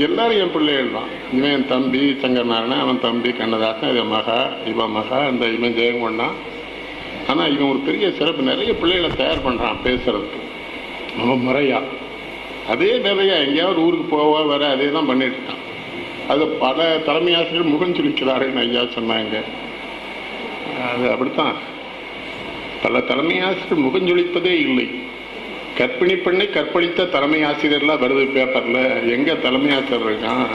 எல்லாரும் என் பிள்ளைகள் தான். இவன் என் தம்பி சங்கரநாராயணன், அவன் தம்பி கண்ணதாசன், இவன் மகா, இவன் மகா, இந்த இவன் ஜெயங்கொண்டான். ஆனால் இவன் ஒரு பெரிய சிறப்பு, நிறைய பிள்ளைகளை தயார் பண்ணுறான் பேசுறதுக்கு அவன் முறையா. அதே நிறையா எங்கேயாவது ஊருக்கு போவா வர அதே தான் பண்ணிட்டு இருக்கான். அது பல தலைமை ஆசிரியர் முகம் சுழிக்கிறாருன்னு ஐயா சொன்னாங்க. அது அப்படித்தான், பல தலைமை ஆசிரியர் முகம் சுழிப்பதே இல்லை. கற்பிணி பெண்ணை கற்பழித்த தலைமை ஆசிரியர்லாம் வருது பேப்பர்ல. எங்க தலைமை ஆசிரியர் இருக்கான்?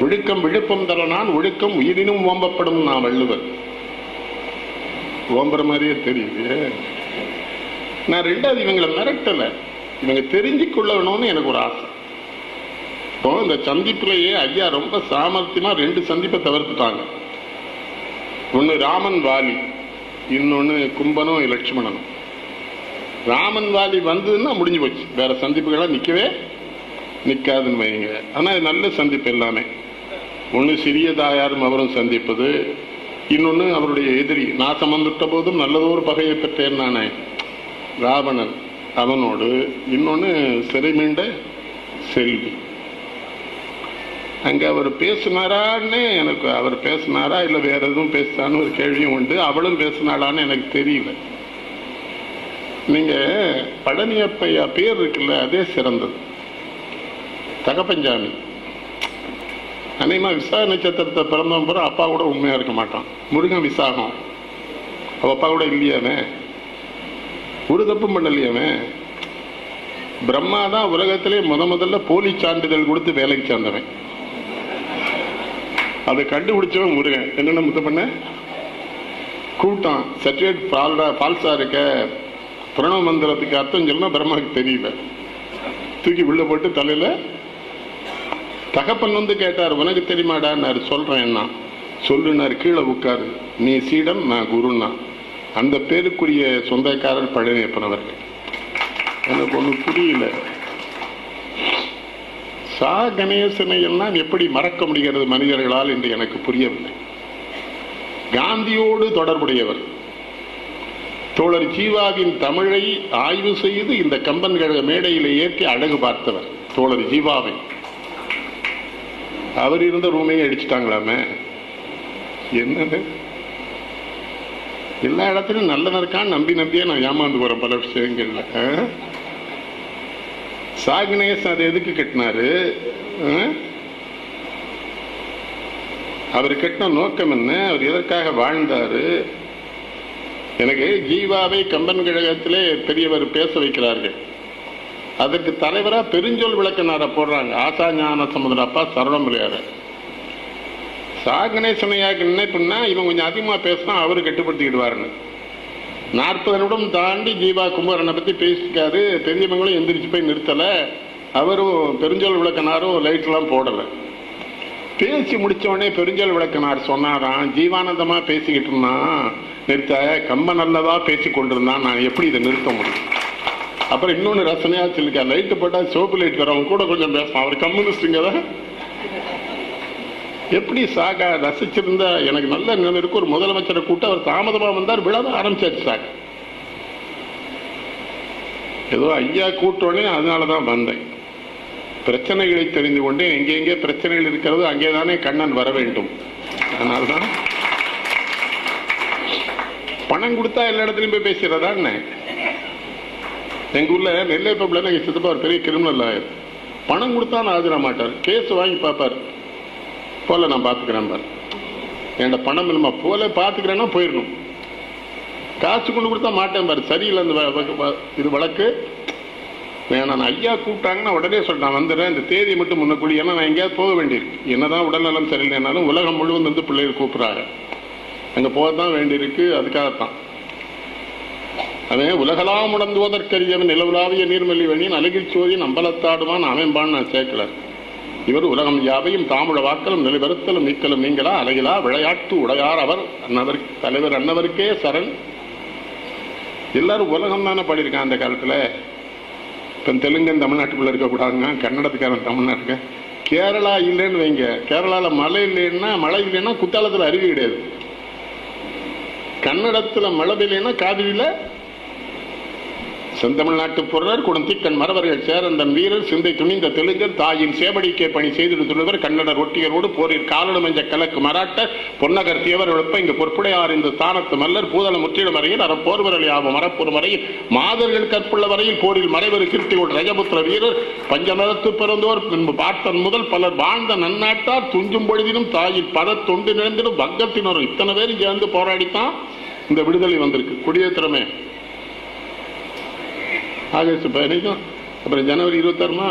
ஒழுக்கம் விழுப்பம் தரனான், ஒழுக்கம் உயிரினும் ஓம்பப்படும் நான் வள்ளுவர். ஓம்புற மாதிரியே தெரியுது. நான் ரெண்டாவது இவங்களை மிரட்டல, இவங்க தெரிஞ்சு கொள்ளணும்னு எனக்கு ஒரு ஆசை. இப்போ இந்த சந்திப்பிலேயே ஐயா ரொம்ப சாமர்த்தியமா 2 சந்திப்பை தவிர்த்துட்டாங்க. ஒன்று ராமன் வாலி, இன்னொன்று கும்பனும் லட்சுமணனும். ராமன் வாலி வந்ததுன்னா முடிஞ்சு போச்சு, வேற சந்திப்புகளாக நிற்கவே நிற்காதுன்னு வைங்க. ஆனால் இது நல்ல சந்திப்பு எல்லாமே. ஒன்று சிறிய தாயாரும் அவரும் சந்திப்பது, இன்னொன்று அவருடைய எதிரி நாசம் வந்துட்ட போதும் நல்லதொரு பகையை பெற்றேன் நானே ராவணன் அவனோடு, இன்னொன்று சிறை மீண்ட செல்வி. அங்கே அவர் பேசினாரான்னு எனக்கு, அவர் பேசினாரா இல்லை வேற எதுவும் பேசினான்னு ஒரு கேள்வியும் உண்டு. அவளும் பேசினாளான்னு எனக்கு தெரியல. நீங்க பழனியப்பையா பேர் இருக்குல்ல, அதே சிறந்தது. தகப்பஞ்சாமி அநேகமா விசாக நட்சத்திரத்தை பிறந்தவன் பிறகு அப்பா கூட உண்மையா இருக்க மாட்டான். முருகன் விசாகம், அவ அப்பா கூட இல்லையாவே, ஒரு தப்பும் பண்ணலையாவே. பிரம்மா தான் உலகத்திலே முதல்ல போலி சான்றிதழ் கொடுத்து வேலைக்கு சேர்ந்தவன். அதை கண்டுபிடிச்சவன் முருகன். என்னென்ன முத்த பண்ண கூட்டம் சர்டிஃபிகேட் ஃபால்ஸா இருக்க, பிரணவ மந்திரத்துக்கு அர்த்தம் சொல்லணும் பிரம்மாவுக்கு தெரியல, தூக்கி உள்ள போட்டு தலையில. தகப்பன் வந்து கேட்டார், உனக்கு தெரியுமாடான்னாரு. சொல்றேன்னா சொல்லுனாரு. கீழே உட்காரு, நீ சீடன் நான் குருன்னா. அந்த பேருக்குரிய சொந்தக்காரர் பழனியப்பன் அவர்கள். எனக்கு ஒண்ணு புரியல, சா கணேசனை எல்லாம் எப்படி மறக்க முடிகிறது மனிதர்களால் என்று எனக்கு புரியவில்லை. காந்தியோடு தொடர்புடையவர், தோழர் ஜீவாவின் தமிழை ஆய்வு செய்து இந்த கம்பன் கழக மேடையில் ஏற்றி அழகு பார்த்தவர் தோழர் ஜீவாவை. அவர் இருந்த ரூமையும் அடிச்சுட்டாங்களாமே. என்னது, எல்லா இடத்துலையும் நல்ல இருக்கான்னு நம்பியே நான் ஏமாந்து போறேன் பல விஷயங்கள்ல. சாகணேசன் அதை எதுக்கு கட்டினாரு? அவர் கட்டின நோக்கம் என்ன? அவர் எதற்காக வாழ்ந்தாரு? எனக்கு ஜீவாவை கம்பன் கழகத்திலே பெரியவர் பேச வைக்கிறார்கள். அதற்கு தலைவரா பெருஞ்சொல் விளக்கனார போடுறாங்க. ஆசா ஞான சமுதிர அப்பா சரவணம் பிள்ளையார. சாகணேசனையாக நினைப்புன்னா இவன் கொஞ்சம் அதிகமா பேசினா அவரு கட்டுப்படுத்திக்கிடுவாருன்னு 40 நிமிடம் தாண்டி ஜீவா கும்பகரனை பத்தி பேசிக்காரு. பெரியவங்களும் எந்திரிச்சு போய் நிறுத்தல, அவரும் பெருஞ்சொல் விளக்கனாரும் லைட் எல்லாம் போடல. பேசி முடிச்ச உடனே பெருஞ்சொல் விளக்கனார் சொன்னாராம், ஜீவானந்தமா பேசிக்கிட்டு இருந்தான், நிறுத்த கம்பன் நல்லதா பேசி கொண்டிருந்தான், நான் எப்படி இதை நிறுத்த முடியும்? அப்புறம் இன்னொன்னு ரசனையா சொல்லிருக்கா, லைட்டு போட்டா சோப்பு லைட் வரவங்க கூட கொஞ்சம் பேசலாம், அவர் கம்யூனிஸ்டுங்க எப்படி சாக ரசிச்சிருந்தா எனக்கு நல்ல நிலைமை இருக்கு. ஒரு முதலமைச்சரை கூட்ட அவர் தாமதமா வந்தார், விழாதான் ஆரம்பிச்சாச்சு சாக. ஏதோ ஐயா கூட்டோடனே அதனாலதான் வந்தேன். பிரச்சனைகளை தெரிந்து கொண்டு எங்கெங்கே பிரச்சனைகள் இருக்கிறது அங்கேதானே கண்ணன் வர வேண்டும். அதனால்தான் பணம் கொடுத்தா எல்லா இடத்துலையும் போய் பேசுறதா என்ன? எங்க ஊர்ல நெல்லை பப்ல எங்க சித்தப்பா ஒரு பெரிய கிரிமினல் ஆயர். பணம் கொடுத்தா நான் ஆஜர மாட்டார், கேஸ் வாங்கி பார்ப்பார். போல நான் பாத்துக்கிறேன் பாரு, என்கிட்ட பணம் இல்லமா போல பாத்துக்கிறேன்னா போயிடணும். காசு கொண்டு கொடுத்தா மாட்டேன் பாரு, சரியில்லை இந்த இது வழக்கு வேணாம். நான் ஐயா கூப்பிட்டாங்கன்னா உடனே சொல்லிட்டான் வந்துடுறேன், இந்த தேதியை மட்டும் முன்னக்கூடி. ஏன்னா நான் எங்கேயாவது போக வேண்டியிருக்கு, என்னதான் உடல்நலம் சரியில்லைனாலும் உலகம் முழுவதும் வந்து பிள்ளைகள் கூப்பிடுறாங்க, அங்க போகத்தான் வேண்டியிருக்கு. அதுக்காகத்தான் அவன் உலகலாம் உணர்ந்துவதற்கரியவன் நிலவுலாவிய நீர்மல்லி வணியின் அழகில் சோதியின் அம்பலத்தாடுவான் அவன்பான் நான் சேர்க்கல. இவர் உலகம் யாவையும் தாமுழ வாக்கலும் நிலைவருத்தலும் நீக்கலும் நீங்களா அழகிலா விளையாட்டு உடையார் அவர் அன்னவர் தலைவர் அன்னவருக்கே சரண். எல்லாரும் உலகம் தானே பாடியிருக்கான் அந்த காலத்துல. இப்போ தெலுங்கன் தமிழ்நாட்டுக்குள்ள இருக்கக்கூடாதுங்க, கன்னடத்துக்காரன் தமிழ்நாட்டுக்கு. கேரளா இல்லைன்னு வைங்க, கேரளாவில் மழை இல்லைன்னா குத்தாலத்தில் அருவி கிடையாது. கன்னடத்தில் மழை பெய்யலைன்னா காவிரியில் செந்தமிழ்நாட்டு பொருளர் குடந்திக்கண் மறவர்கள் சேரந்தன் வீரர் சிந்தை துணிந்த தெலுங்கர் தாயின் சேவடிக்கே பணி செய்திடு துணிவர் கன்னடர் ஒட்டியரோடு போரில் காலடு மஞ்ச கலக்கு மராட்ட பொன்னகர் தேவர் எழுப்ப இங்கு பொற்புடையார் இந்த ஸ்தானத்து மல்லர் பூதளம் முற்றிடும் வரையில் அறப்போர்வரல் யாவும் மரப்பூர் வரையில் மாதர்கள் கற்புள்ள வரையில் போரில் மறைவர் கீர்த்தியோடு ரஜபுத்திர வீரர் பஞ்சமதத்து பிறந்தோர் பின்பு பார்த்தன் முதல் பலர் வாழ்ந்த நன்னாட்டார் துஞ்சும் பொழுதிலும் தாயின் பத தொண்டு நிறந்திடும் பங்கத்தினரும் இத்தனை பேரும் சேர்ந்து போராடித்தான் இந்த விடுதலை வந்திருக்கு. குடியேற்றமே ஆகஸ்ட் 15, அப்புறம் ஜனவரி 26மா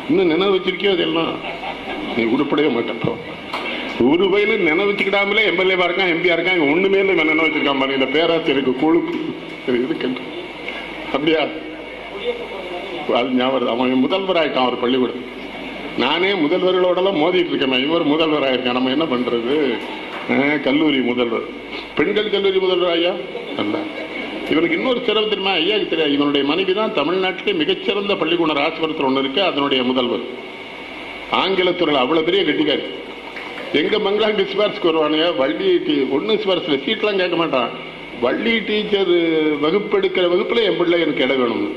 இன்னும் நினைவு வச்சிருக்கியோ? அதெல்லாம் நீ உருப்படவே மாட்டப்போ. ஒரு வயலும் நினைவு வச்சுக்கிடாமலே எம்எல்ஏவா இருக்கான், எம்பியா இருக்கான், ஒண்ணுமே இல்லை நினைவு வச்சிருக்கான் பாருங்க. இந்த பேராசிரியருக்கு கொழுப்பு இருக்கு அப்படியா? அது ஞாபகம். அவன் முதல்வர் ஆயிட்டான் அவர் பள்ளிக்கூடம். நானே முதல்வர்களோடலாம் மோதிட்டு இருக்கேன். இவர் முதல்வர் ஆயிருக்கான். நம்ம என்ன பண்றது? கல்லூரி முதல்வர், பெண்கள் கல்லூரி முதல்வர் ஐயா அல்ல. இவனுக்கு இன்னொரு சிறப்பு தெரியுமா? ஐயாவுக்கு தெரியாது. இவனுடைய மனைவி தான் தமிழ்நாட்டிலே மிகச்சிறந்த பள்ளிக்கூட ஆசிரியர் ஒன்று இருக்கு, அதனுடைய முதல்வர். ஆங்கிலத்துறையில் அவ்வளவு பெரிய கட்டிக்காரு. எங்க மங்களாங்க சிபாரிசுக்கு வருவானுங்க. வள்ளி ஒன்னும் சிபாரிசுல சீட்லாம் கேட்க மாட்டான். வள்ளி டீச்சர் வகுப்பு எடுக்கிற வகுப்புல என் பிள்ளை எனக்கு இடம் வேணும்னு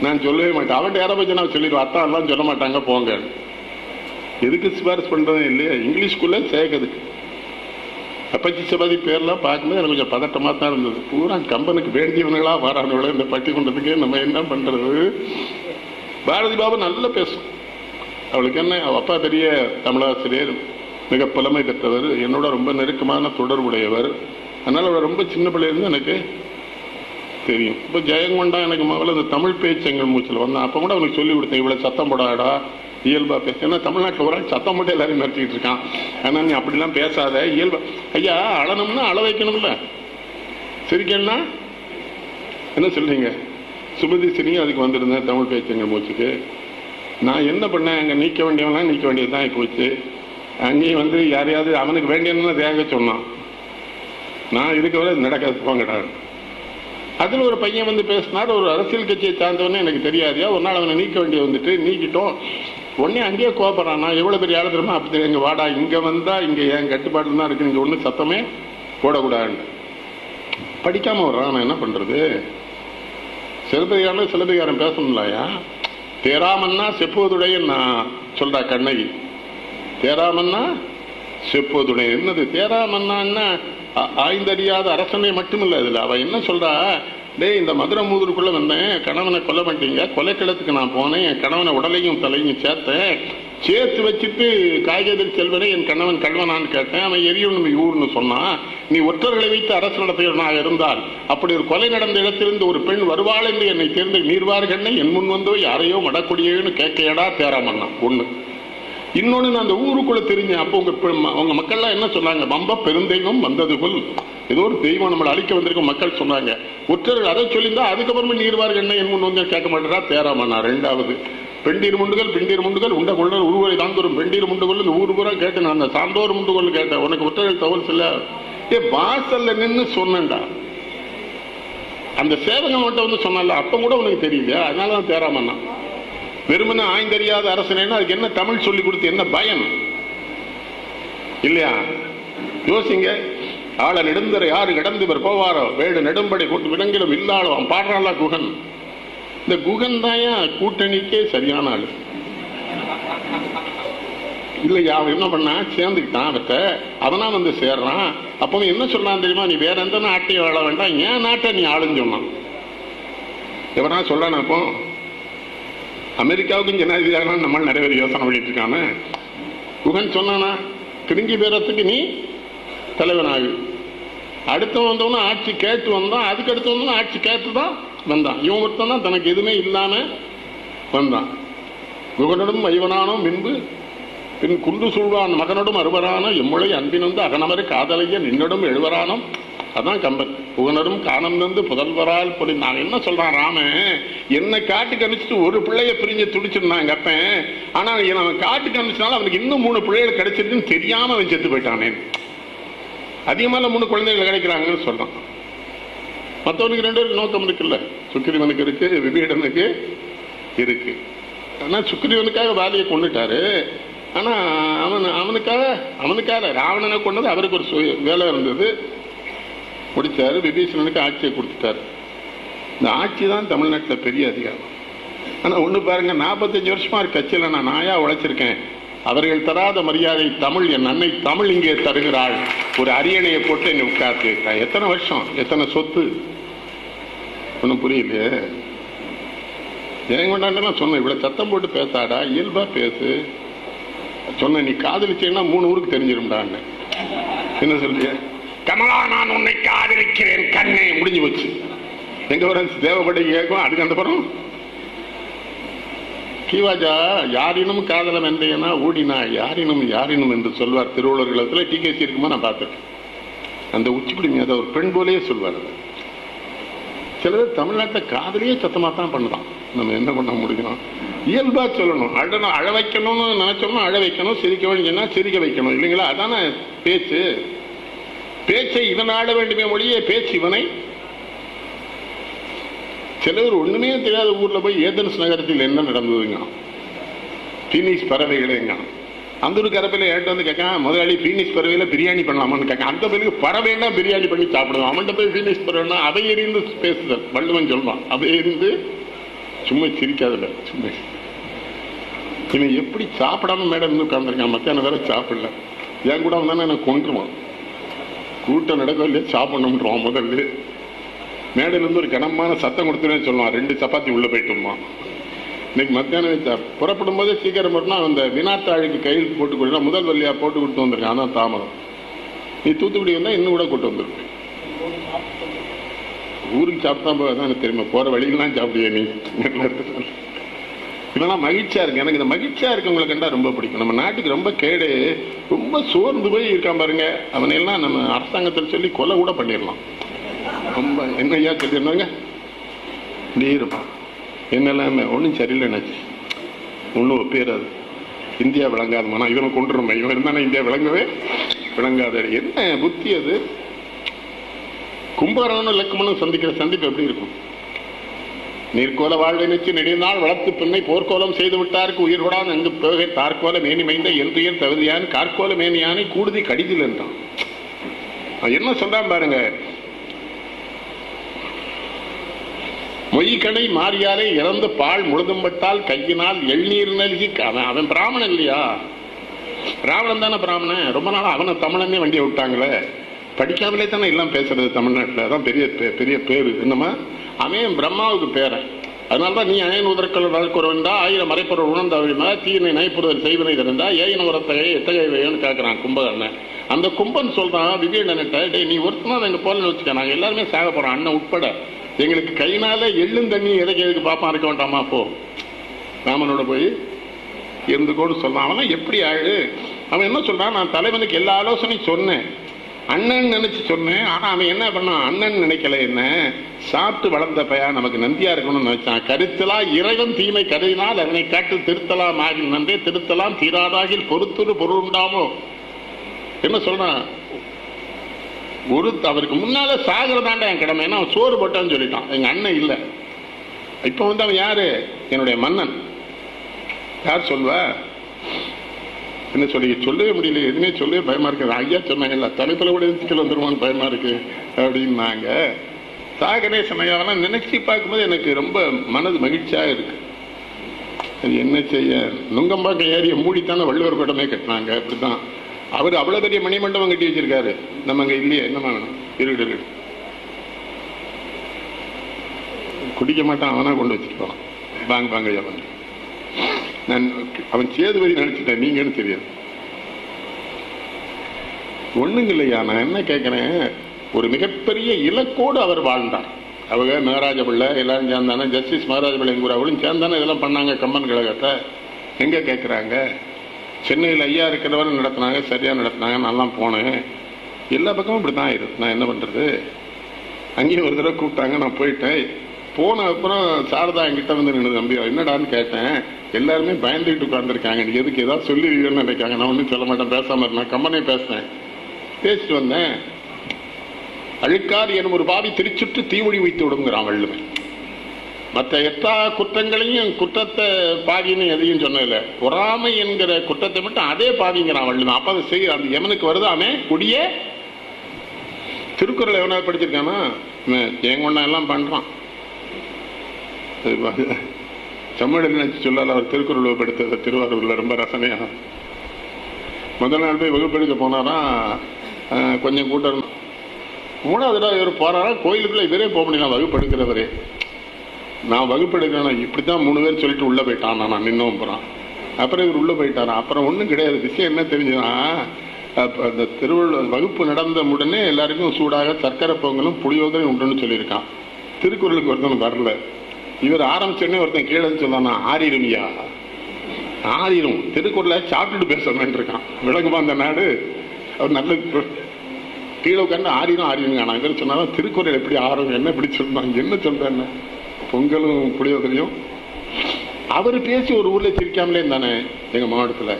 நான் சொல்லவே மாட்டேன். அவன்கிட்ட யாரை பற்றி நான் சொல்லிடுவேன். அத்தான்லாம் சொல்ல மாட்டாங்க, போங்க. எதுக்கு சிபாரிசு பண்றதும் இல்லையா? இங்கிலீஷ் ஸ்கூல்ல சேர்க்கறதுக்கு. அப்பச்சி சபாதி பேர்லாம் பார்க்கும்போது எனக்கு கொஞ்சம் பதட்டமாக தான் இருந்தது. பூரா கம்பனுக்கு வேண்டியவங்களா வரானவங்கள இந்த பட்டி கொண்டதுக்கு நம்ம என்ன பண்றது? பாரதி பாபு நல்லா பேசும். அவளுக்கு என்ன, அவள் அப்பா பெரிய தமிழாசிரியர், மிக புலமை பெற்றவர், என்னோட ரொம்ப நெருக்கமான தொடர்புடையவர். அதனால அவளை ரொம்ப சின்ன பிள்ளையிலிருந்து எனக்கு தெரியும். இப்போ ஜெயங்கொண்டா எனக்கு முதல்ல இந்த தமிழ் பேச்சு எங்கள் மூச்சில் வந்தான். அப்போ கூட அவனுக்கு சொல்லி கொடுத்தேன், இவ்வளோ சத்தம் போடாடா, இயல்பா பேச. ஏன்னா தமிழ்நாட்டில் ஒரு ஆள் சத்தம் போட்டு எல்லாரையும் மிரட்டிக்கிட்டு இருக்கான். ஆனால் நீ அப்படிலாம் பேசாத, இயல்பா. ஐயா அழணும்னா அள வைக்கணும்ல, சிரிக்கணும்னா என்ன சொல்றீங்க? சுமதி சிரியும் அதுக்கு வந்திருந்தேன் தமிழ் பேச்சுங்க மூச்சுக்கு. நான் என்ன பண்ணேன்? அங்கே நீக்க வேண்டியவனா நீக்க வேண்டியது தான் போச்சு. அங்கேயும் வந்து யாரையாவது அவனுக்கு வேண்டியதுன்னு தேக சொன்னான். நான் இதுக்கு வரை நடக்காது போங்கடா. அதில் ஒரு பையன் வந்து பேசினார், ஒரு அரசியல் கட்சியை சார்ந்தவனே எனக்கு தெரியாதியா. ஒரு நாள் அவனை நீக்க வேண்டிய வந்துட்டு நீக்கிட்டோம். உடனே அங்கேயே கோபப்படுறான். நான் எவ்வளோ பெரிய ஆளு தெரியுமா? அப்படி எங்கள் வாடா, இங்கே வந்தா இங்கே என் கட்டுப்பாட்டில் தான் இருக்கு, இங்கே ஒன்றும் சத்தமே போடக்கூடாது. படிக்காமல் வர்றான், நான் என்ன பண்ணுறது? சிலப்பதிகாரம் பேசணும்லையா? தேராமன்னா செப்புவதுடைய நான் சொல்றா கண்ணகி. தேராமன்னா செப்புவதுடைய என்னது? தேராமன்னா ஆய்ந்தறியாத அரசனை மட்டுமில்லை. இதுல அவ என்ன சொல்றா? டேய், இந்த மதுரை மூதூருக்குள்ள வந்தேன், கணவனை கொல்ல மாட்டீங்க, கொலைக்கிடத்துக்கு நான் போனேன், என் கணவனை உடலையும் தலையும் சேர்த்து வச்சுட்டு காய்கறி செல்வனே என் கணவன் கல்வனான்னு கேட்டேன். அவன் எரியணும் ஊர்னு சொன்னான். நீ ஒற்றர்களை வைத்து அரசு நடத்துகிறனாக இருந்தால் அப்படி ஒரு கொலை நடந்த இடத்திலிருந்து ஒரு பெண் வருவாள் என்று என்னை தேர்ந்த நீர்வார்கண்ணை என் முன் வந்தோ யாரையோ மடக்கூடியன்னு கேட்கையடா தேராமண்ணா. ஒண்ணு. இன்னொன்னு, நான் அந்த ஊருக்குள்ள தெரிஞ்சேன். அப்போ உங்க மக்கள்லாம் என்ன சொன்னாங்க? வம்ப பெருந்தெய்வம் வந்தது போல், ஏதோ ஒரு தெய்வம் நம்மளை அழிக்க வந்திருக்க மக்கள் சொன்னாங்க. ஒற்றர்கள் அதை சொல்லியிருந்தா அதுக்கப்புறமே நீர்வார்கள் என்ன என் முன் வந்து கேட்க மாட்டேறா தேராமண்ணா. ரெண்டாவது, பெண்டீர் முண்டுகள் உண்ட கொள்ளல் உருவரை தான் வரும். பெண்டீர் முண்டுகொள் இந்த ஊர் பூரா கேட்டேன். அந்த சான்றோர் முண்டுகொள் கேட்டேன். உனக்கு ஒற்றர்கள் தகவல் சொல்ல வாசல்ல நின்று சொன்னேன்டா. அந்த சேவகம் மட்டும் வந்து சொன்னால அப்ப கூட உனக்கு தெரியலையா? அதனாலதான் தேராமண்ணா. வெறுமனே ஆய்ந்தறியாத அரசனேன்னா அதுக்கு என்ன தமிழ் சொல்லி கொடுத்து என்ன பயன் இல்லையா? யோசிங்க. ஆள நெடுந்தரை யாரு கடந்து இவர் போவாரோ, வேடு நெடும்படை கூட்டு விலங்கிலும் இல்லாளோ அவன் பாடுறாளா குகன். இந்த குகன் தான் கூட்டணிக்கே சரியான ஆளு இல்லையா? அவன் என்ன பண்ணா? சேர்ந்துக்கிட்டான். அவர்கிட்ட அவனா வந்து சேர்றான். அப்போ என்ன சொன்னான் தெரியுமா? நீ வேற எந்த நாட்டையும் ஆள வேண்டாம், ஏன் நாட்டை நீ ஆளுன்னு சொன்னான். எவனா சொல்றான்? அப்போ அமெரிக்காவுக்கும் ஜனாதிபதியாக நம்ம நிறைய பேர் யோசனை பண்ணிட்டு இருக்கானே. குகன் சொன்னானா? திருங்கி பேரத்துக்கு நீ தலைவனாகு. அடுத்தவன் வந்தவன ஆட்சி கேட்டு வந்தான், அதுக்கு அடுத்து வந்தவன ஆட்சி கேட்டு தான் வந்தான். இவன் ஒருத்தன் தான் தனக்கு எதுவுமே இல்லாம வந்தான். குகனோடும் வைவனானோ மின்பு பின் குண்டு சூழ்வான் மகனோடும் அறுவரானோ எம்முளை அன்பின் வந்து அகனவரு காதலைய நின்னோடும் எழுவரானோ. அதான் கம்பன். புகனரும் காணம் தந்து புதல்வரால் பொறி. நான் என்ன சொல்றான்? ராமன் என்னை காட்டுக்கு அனுப்பிச்சுட்டு ஒரு பிள்ளைய பிரிஞ்சு துடிச்சிருந்தாங்க அப்பன். ஆனா அவன் காட்டுக்கு அனுப்பிச்சனால அவனுக்கு இன்னும் 3 பிள்ளைகள் கிடைச்சிருக்குன்னு தெரியாம அவன் செத்து போயிட்டானே. அதிகமான 3 குழந்தைகள் கிடைக்கிறாங்கன்னு சொல்றான். மற்றவனுக்கு 2 பேருக்கு நோக்கம் இருக்குல்ல. சுக்கிரீவனுக்கு இருக்கு, விபீடனுக்கு இருக்கு. ஆனா சுக்கிரீவனுக்காக வாலியை கொண்டுட்டாரு. ஆனா அவனுக்காக ராவணனை கொண்டது அவருக்கு ஒரு வேலை இருந்தது, முடிச்சாரு. விபீஷணனுக்கு ஆட்சியை கொடுத்துட்டாரு. இந்த ஆட்சி தான் தமிழ்நாட்டில் பெரிய அதிகாரம். ஆனால் ஒன்று பாருங்க, 45 வருஷமா கட்சியில் நான் நாயா உழைச்சிருக்கேன். அவர்கள் தராத மரியாதை தமிழ், என் அன்னை தமிழ் இங்கே தருகிறாள். ஒரு அரியணையை போட்டு என்னை உட்கார்த்து எத்தனை வருஷம், எத்தனை சொத்து, ஒன்றும் புரியலையே. ஜெயங்கொண்டாண்டெல்லாம் சொன்ன, இவ்வளோ சத்தம் போட்டு பேசாடா, இயல்பா பேசு சொன்ன. நீ காதலிச்சேன்னா 3 ஊருக்கு தெரிஞ்சிரும்டான்னு. என்ன சொல்லிய, கமலா நான் உன்னை காதலிக்கிறேன் கண்ணே, முடிஞ்சு போச்சு. எங்க வர தேவைப்பட கேட்கும். அதுக்கு அந்த படம் கீவாஜா யாரினும் காதலம் என்றேனா ஊடினா யாரினும் யாரினும் என்று சொல்வார் திருவள்ளுவர். டிகேசி இருக்குமா நான் பார்த்துருக்கேன். அந்த உச்சிக்குடி மீது ஒரு பெண் போலேயே சொல்வார். சில பேர் தமிழ்நாட்டை காதலியே சத்தமாக தான் பண்ணுதான். நம்ம என்ன பண்ண முடியும்? இயல்பா சொல்லணும். அழ வைக்கணும்னு நினைச்சோம்னா அழ வைக்கணும், சிரிக்க வேண்டியன்னா சிரிக்க வைக்கணும், இல்லைங்களா? அதான பேச்சு. பேச்சை இவன் ஆட வேண்டுமே மொழியே பேச்சு இவனை. சிலர் ஒண்ணுமே தெரியாத ஊர்ல போய் ஏதன்ஸ் நகரத்தில் என்ன நடந்ததுங்க, பீனிக்ஸ் பறவைகளேங்க. அந்த ஒரு கரப்பையில ஏட்டு வந்து கேட்க, முதலாளி பீனிக்ஸ் பறவையில பிரியாணி பண்ணலாமான்னு கேட்க. அந்த பிறகு பறவைன்னா பிரியாணி பண்ணி சாப்பிடுவோம். அவன்கிட்ட போய் பீனிக்ஸ் பறவைன்னா அதை எறிந்து பேசுதல். வள்ளுவன் சொல்லுவான், அதை எறிந்து சும்மா சிரிக்காதுல. சும்மா இவன் எப்படி சாப்பிடாம மேடம் உட்காந்துருக்கான். மத்தியானம் வேற சாப்பிடல. என் கூட வந்தானே எனக்கு கொண்டுருவான். கூட்டம் நடக்கவில்லையே சாப்பிடணும்ன்றான். முதல்ல மேடையிலிருந்து ஒரு கனமான சத்தம் கொடுத்துருன்னு சொல்லுவான். 2 சப்பாத்தி உள்ள போயிட்டுமா. இன்னைக்கு மத்தியானம் புறப்படும் போதே சீக்கிரம் போட்டுனா அந்த வினாத்தாளுக்கு கையில் போட்டு கொடுத்தா முதல் வழியா போட்டு கொடுத்து வந்திருக்கேன். அதான் தாமரம். நீ தூத்துக்குடி வந்தா இன்னும் கூட கூட்டு வந்திருப்பேன். ஊருக்கு சாப்பிட்டா போதான் எனக்கு தெரியுமா, போற வழியெல்லாம் சாப்பிடுவே நீ. இதெல்லாம் மகிழ்ச்சியா இருக்கு. எனக்கு இந்த மகிழ்ச்சியா இருக்கவங்களை கண்டா ரொம்ப பிடிக்கும். நம்ம நாட்டுக்கு ரொம்ப கேடு, ரொம்ப சோர்ந்து போய் இருக்கான் பாருங்க. அவனையெல்லாம் நம்ம அரசாங்கத்தில் சொல்லி கொலை கூட பண்ணிடலாம். ரொம்ப என்னையா சொல்லிருந்தாங்க, இப்படி இருப்பான். என்னெல்லாமே ஒன்றும் சரியில்லைன்னாச்சு, ஒன்றும் பேர் அது இந்தியா விளங்காதமானா இவனை கொண்டுருமா. இவன் இருந்தானே இந்தியா விளங்கவே விளங்காத. என்ன புத்தி அது? கும்பகர்ணனும் லக்குமனும் சந்திக்கிற சந்திப்பு எப்படி இருக்கும்? நீர்கோல வாழ்வை நிச்சு நெடுநாள் வளர்த்து பெண்ணை போர்க்கோலம் செய்து விட்டாருக்கு உயிர் கொடான் அங்கு போகை தார்கோல மேனி மைந்த என்றுயர் தகுதியான் கார்கோல மேனியானை கூடுதி கடிதில் என்றான். என்ன சொல்றான் பாருங்க, மொய்கடை மாறியாலே இறந்து பால் முழுதும்பட்டால் கையினால் எள்நீர் நல்கி. அவன் பிராமணன் இல்லையா? ராவணன் தானே பிராமணன். ரொம்ப நாள் அவனை தமிழனே வண்டியை விட்டாங்களே. படிக்காமலே தானே எல்லாம் பேசுறது தமிழ்நாட்டில். அதான் பெரிய பெரிய பேரு. என்னமா அவன் பிரம்மாவுக்கு பேரன். அதனால்தான் நீ அயன் உதற்கள் வழக்குறவன்டா 1000 மறைப்பொருள் உணர்ந்தவழிமா தீனை நைப்புறுதல் செய்வனை தருந்தா ஏயின் உரத்தகை எத்தகையவையோன்னு கேட்கறான் கும்பகர்ணன். அந்த கும்பன் சொல்றான் விவேகன்கிட்ட, டே நீ ஒருத்தனா எங்க போலன்னு வச்சுக்க, நாங்க எல்லாருமே சாக போறோம் அண்ணன் உட்பட. எங்களுக்கு கையினால எள்ளும் தண்ணி எதுக்கு பாப்பா இருக்க வேண்டாமா? போ ராமனோட போய் இருந்துக்கோன்னு சொல்றான். அவனா எப்படி ஆளு? அவன் என்ன சொல்றான், நான் தலைவனுக்கு எல்லா ஆலோசனையும் சொன்னேன், அண்ணன் நினைச்சு சொன்னேன். ஆனா அவன் என்ன பண்ணான், அண்ணன் நினைக்கல, என்ன சாப்பிட்டு வளர்ந்த பையா நமக்கு நந்தியா இருக்கணும்னு நினைச்சான். கருத்தலா இறைவன் தீமை கருதினால் அதனை காட்டு திருத்தலாம் ஆகில் நன்றே திருத்தலாம் தீராதாகில் பொறுத்துரு பொருள் உண்டாமோ. என்ன சொல்றான், அவருக்கு முன்னால சாகிறதாண்டா என் கடமை. ஏன்னா அவன் சோறு போட்டான்னு சொல்லிட்டான். எங்க அண்ணன் இல்ல. இப்ப வந்து அவன் யாரு? என்னுடைய மன்னன். யார் சொல்வா? என்ன சொல்லவே முடியல, எதுவுமே சொல்லவே பயமா இருக்கு. ஐயா சொன்னாங்கல்ல, தலைப்பில கூட சிக்கல் வந்துருவான்னு பயமா இருக்கு அப்படின்னாங்க. சாகணேசன் ஐயாவெல்லாம் நினைச்சு பார்க்கும்போது எனக்கு ரொம்ப மனது மகிழ்ச்சியா இருக்கு. அது என்ன செய்ய, நுங்கம்பாக்கம் ஏரிய மூடித்தானே வள்ளுவர் படமே கட்டினாங்க. அப்படித்தான் அவர் அவ்வளவு பெரிய மணிமண்டபம் கட்டி வச்சிருக்காரு. நம்ம அங்க இல்லையே, என்ன வேணும்? இருடு குடிக்க மாட்டான், அவனா கொண்டு வச்சிருப்பான். வாங்க ஐயா வாங்க. நான் அவன் சேதுபதி நினைச்சிட்டேன், நீங்கன்னு தெரியாது. ஒண்ணுங்க இல்லையா, நான் என்ன கேட்கிறேன், ஒரு மிகப்பெரிய இலக்கோடு அவர் வாழ்ந்தார். அவங்க மகாராஜ பிள்ளை எல்லாரும் சேர்ந்தானே, ஜஸ்டிஸ் மகாராஜ பிள்ளை கூட அவளும் சேர்ந்தானே இதெல்லாம் பண்ணாங்க. கம்பன் கழகத்தை எங்க கேட்கிறாங்க? சென்னையில் ஐயா இருக்கிறவரை நடத்தினாங்க, சரியா நடத்தினாங்க, நல்லா போனேன். எல்லா பக்கமும் இப்படிதான் இருக்கு. நான் என்ன பண்றது? அங்கேயும் ஒரு தடவை கூப்பிட்டாங்க, நான் போயிட்டேன். போன அப்புறம் சாரதா என்கிட்ட வந்து நின்று, தம்பி என்னடான்னு கேட்டேன். எல்லாருமே பயந்துகிட்டு உட்கார்ந்துருக்காங்க, நீ எதுக்கு ஏதாவது சொல்லிடுவீங்கன்னு நினைக்காங்க. நான் ஒன்றும் சொல்ல மாட்டேன், பேசாம இருந்தேன். கம்பனே பேசினேன், பேசிட்டு வந்தேன். அழுக்கார் எனும் ஒரு பாவி திருச்சுற்று தீவொழி வைத்து விடுங்கிறான் வள்ளுவன். மற்ற எல்லா குற்றங்களையும் குற்றத்தை பாவின்னு எதையும் சொன்னதில்லை. பொறாமை என்கிற குற்றத்தை மட்டும் அதே பாவிங்கிறான் வள்ளுவன். அப்ப அதை செய்ய அந்த எவனுக்கு வருதாமே குடியே. திருக்குறள் எவனாவது படிச்சிருக்கானா? ஜெயங்கொண்டா எல்லாம் பண்றான். செம்மடில் நினைச்சு சொல்லால் அவர் திருக்குறள் வகுப்படுத்த திருவாரூரில் ரொம்ப ரசனையா. முதல் நாள் போய் வகுப்பெடுக்க போனாரா, கொஞ்சம் கூட்டம். மூணாவது தடவை இவர் போறாரா, கோயிலுக்குள்ள இவரே போக முடியல வகுப்பெடுக்கிறவரே. நான் வகுப்பெடுக்கிறேன் இப்படித்தான் 3 பேர் சொல்லிட்டு உள்ள போயிட்டான். நான் நின்னோம் போறான். அப்புறம் இவர் உள்ள போயிட்டாரான். அப்புறம் ஒன்றும் கிடையாது. விஷயம் என்ன தெரிஞ்சுன்னா, அந்த திருவள்ளுவர் வகுப்பு நடந்த உடனே எல்லாருக்கும் சூடாக சர்க்கரை பொங்கலும் புளியோதரையும் உண்டுன்னு சொல்லியிருக்கான். திருக்குறளுக்கு ஒருத்தன் வரல. இவர் ஆரம்பிச்சோடனே ஒருத்தன் கீழே சொன்னானா, ஆறிருமியா ஆறிரும் திருக்குறளை சாப்பிட்டுட்டு பேசணும்னு இருக்கான். விளங்குமா அந்த நாடு? அவர் நல்ல கீழே உட்காந்து ஆறிரும் ஆறிரும் காணா. இவர் சொன்னாலும் திருக்குறள் எப்படி ஆறும், என்ன இப்படி சொன்னாங்க, என்ன சொல்றேன்னு பொங்கலும் புளியோதரையும். அவர் பேசி ஒரு ஊர்ல சிரிக்காமலே இருந்தானே எங்க மாவட்டத்துல.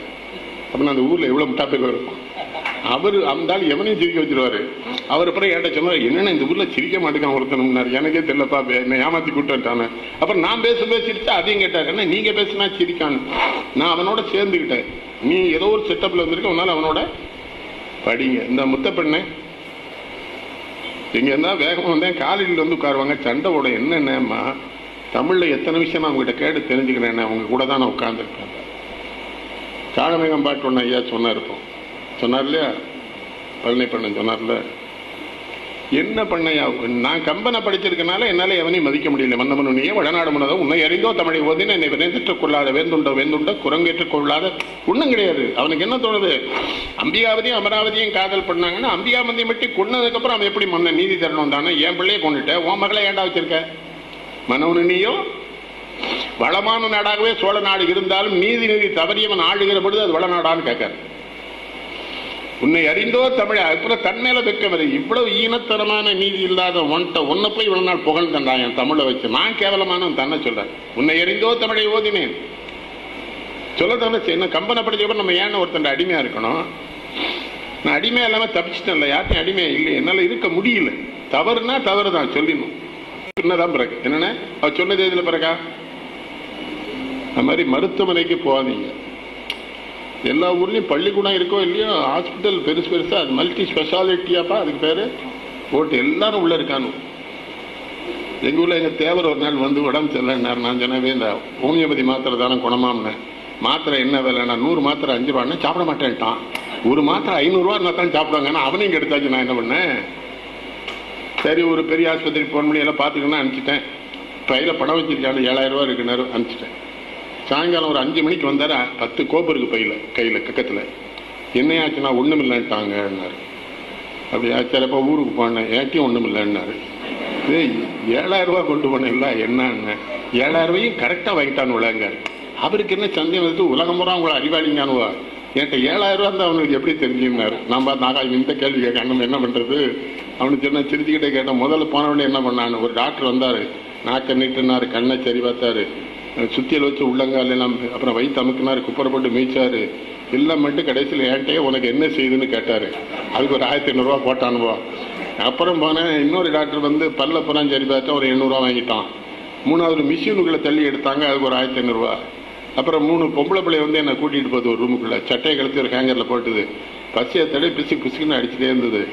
அப்படின்னா அந்த ஊர்ல எவ்வளவு முட்டா பேர் இருக்கும். அவர் அந்த எவனையும் சிரிக்க வச்சிருவாரு. அவர் அப்புறம் ஏட்ட சொன்னார், என்னன்னா இந்த ஊர்ல சிரிக்க மாட்டேங்கான் ஒருத்தனும்னாரு. எனக்கே தெரியலப்பா, என்ன ஏமாத்தி கூட்டு வந்துட்டானு. அப்புறம் நான் பேசும்போது சிரிச்சா அதையும் கேட்டாரு, என்ன நீங்க பேசுனா சிரிக்கான்னு. நான் அவனோட சேர்ந்துக்கிட்டேன். நீ ஏதோ ஒரு செட்டப்ல வந்திருக்க, உன்னால அவனோட படிங்க. இந்த முத்த பெண்ணை இங்க இருந்தா வேகமா வந்தேன், காலையில் வந்து உட்காருவாங்க சண்டை ஓட. என்னென்னம்மா தமிழ்ல எத்தனை விஷயம் நான் உங்ககிட்ட கேட்டு தெரிஞ்சுக்கிறேன், அவங்க கூட தான் நான் உட்கார்ந்துருப்பேன். காலமேகம் பாட்டு ஒன்று ஐயா சொன்னாருப்போம், சொன்னார் இல்லையா, பழனி பண்ண சொன்னார்ல. என்ன பண்ணையா, நான் கம்பனை படிச்சிருக்கனால என்னால எவனையும் மதிக்க முடியல. மன்னமனுனியே வடநாடு முன்னதோ உன்னை அறிந்தோ தமிழை ஓதின என்னை வினைத்துக் கொள்ளாத வேந்துண்ட வேந்துண்ட குரங்கேற்றுக் கொள்ளாத ஒன்றும் கிடையாது. அவனுக்கு என்ன தோணுது, அம்பிகாவதியும் அமராவதியும் காதல் பண்ணாங்கன்னா அம்பிகாவதியை மட்டும் கொன்னதுக்கு அப்புறம் அவன் எப்படி மன்ன நீதி தரணும் தானே. என் பிள்ளையை கொண்டுட்ட, உன் மகளை ஏண்டா வச்சிருக்க. மன்னவனுனியோ வளமான நாடாகவே சோழ நாடு இருந்தாலும் நீதி தவறியவன் ஆளுகிற பொழுது அது வளநாடான்னு கேட்காரு. உன்னை அறிந்தோ தமிழ் அப்புறம் தன்மேல வைக்கவரை இவ்வளவு ஈனத்தனமான நீதி இல்லாத ஒன்ன போய் இவ்வளவு நாள் புகழ் தந்தான் என் தமிழை வச்சு. நான் கேவலமான தன்னை சொல்றேன். உன்னை அறிந்தோ தமிழை ஓதினேன் சொல்ல தவிர என்ன கம்பனை படிச்சப்ப நம்ம ஏன்னு ஒருத்தன் அடிமையா இருக்கணும். நான் அடிமையா இல்லாம தப்பிச்சிட்டேன்ல, யார்ட்டையும் அடிமையா இல்லை, என்னால இருக்க முடியல. தவறுனா தவறு தான் சொல்லிடணும். என்னதான் பிறகு என்னன்னா அவர் சொன்னது எதுல பிறகா. அது மாதிரி மருத்துவமனைக்கு போகாதீங்க. எல்லா ஊர்லயும் பள்ளிக்கூடம் இருக்கோ இல்லையோ, ஹாஸ்பிட்டல் பெருசு பெருசா அது மல்டி ஸ்பெஷாலிட்டியாப்பா அதுக்கு பேரு போட்டு எல்லாரும் உள்ள இருக்கானு. எங்க ஊர்ல எங்க தேவர் ஒரு நாள் வந்து உடம்பு சரியில்லைன்னாரு. நான் சொன்னவே இந்த ஹோமியோபதி மாத்திரை தானே குணமாம்னு. மாத்திரை என்ன விலை, நான் 100 மாத்திரை 5 ரூபான்னு சாப்பிட மாட்டேன்ட்டான். ஒரு மாத்திரை 500 ரூபா இருந்தா தான் சாப்பிடுவாங்க. அவனையும் கெடுத்தாச்சு. நான் என்ன பண்ணேன், சரி ஒரு பெரிய ஆஸ்பத்திரி போன் பண்ணி எல்லாம் பாத்துக்கணும்னு அனுப்பிச்சிட்டேன். கையில பணம் வச்சிருக்காங்க, 7000 ரூபா இருக்குன்னு அனுப்பிச்சிட்டேன். சாயங்காலம் ஒரு 5 மணிக்கு வந்தாரு. 10 கோப்பு இருக்கு பையில கையில கக்கத்துல. என்னையாச்சுன்னா ஒண்ணும் இல்லைன்ட்டாங்கன்னாரு. அப்படியா, சிலப்போ ஊருக்கு போனேன், ஏட்டியும் ஒண்ணும் இல்லைன்னாரு. 7000 ரூபா கொண்டு போனேன். இல்ல என்னன்னு 7000 ரூபாயும் கரெக்டா வாங்கிட்டான்னு விளங்காரு. அவருக்கு என்ன சந்தேகம் வந்து உலகம் பூரா உங்களை அறிவாளிங்கானுவா. என்கிட்ட 7000 ரூபா இருந்தா அவனுக்கு எப்படி தெரிஞ்சுன்னாரு. நான் பார்த்து இந்த கேள்வி கேட்க நம்ம என்ன பண்றது. அவனுக்கு சொன்ன சிரிச்சுக்கிட்டே கேட்டேன். முதல்ல போனவனே என்ன பண்ணான்னு ஒரு டாக்டர் வந்தாரு. நாக்க நீட்டுனாரு, கண்ணை சரி பார்த்தாரு, சுத்தியல் வச்சு உள்ளங்கால் எல்லாம், அப்புறம் வயிற்று அமுக்குனாரு, குப்பரை போட்டு மீச்சாரு, எல்லாம் மட்டும் கடைசியில் ஏன்ட்டே உனக்கு என்ன செய்யுதுன்னு கேட்டாரு. அதுக்கு ஒரு 1500 ரூபா போட்டானுவா. அப்புறம் போனேன், இன்னொரு டாக்டர் வந்து பல்ல புறம் சரி பார்த்தா ஒரு 800 ரூபா வாங்கிட்டான். 3வது மிஷினுக்குள்ள தள்ளி எடுத்தாங்க, அதுக்கு ஒரு 1500 ரூபா. அப்புறம் 3 பொம்பளை பிள்ளை வந்து என்னை கூட்டிட்டு போகுது ஒரு ரூமுக்குள்ள, சட்டையை கழுத்து ஒரு ஹேங்கர்ல போட்டுது. பசியை தடவை பிசு பிசுக்குன்னு அடிச்சுட்டே இருந்தது.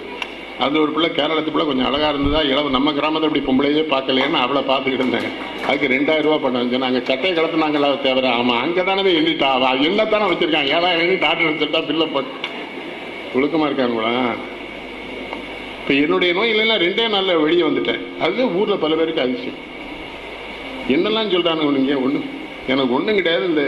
அது ஒரு பிள்ளை கேரளத்து பிள்ளை கொஞ்சம் அழகா இருந்ததா, இளவு நம்ம கிராமத்தை அப்படி பொம்பளையே பார்க்கலையேன்னு அவளை பார்த்துக்கிட்டு இருந்தேன். அதுக்கு 2000 ரூபா பண்ண நாங்கள் சட்டையை கலத்துனாங்களா தேவை. ஆமா அங்கதானவே எண்ணிட்டா, என்னத்தானே வச்சிருக்காங்க 7000 எண்ணி டாக்டர் வச்சுட்டா பில்லை போட்டு ஒழுக்கமா இருக்காங்களா. இப்ப என்னுடைய நோய் இல்லைன்னா 2 நாள்ல வெளியே வந்துட்டேன். அது ஊர்ல பல பேருக்கு அதிசயம். என்னெல்லாம் சொல்றாங்க நீங்க. ஒண்ணு எனக்கு ஒண்ணும் கிடையாது. இந்த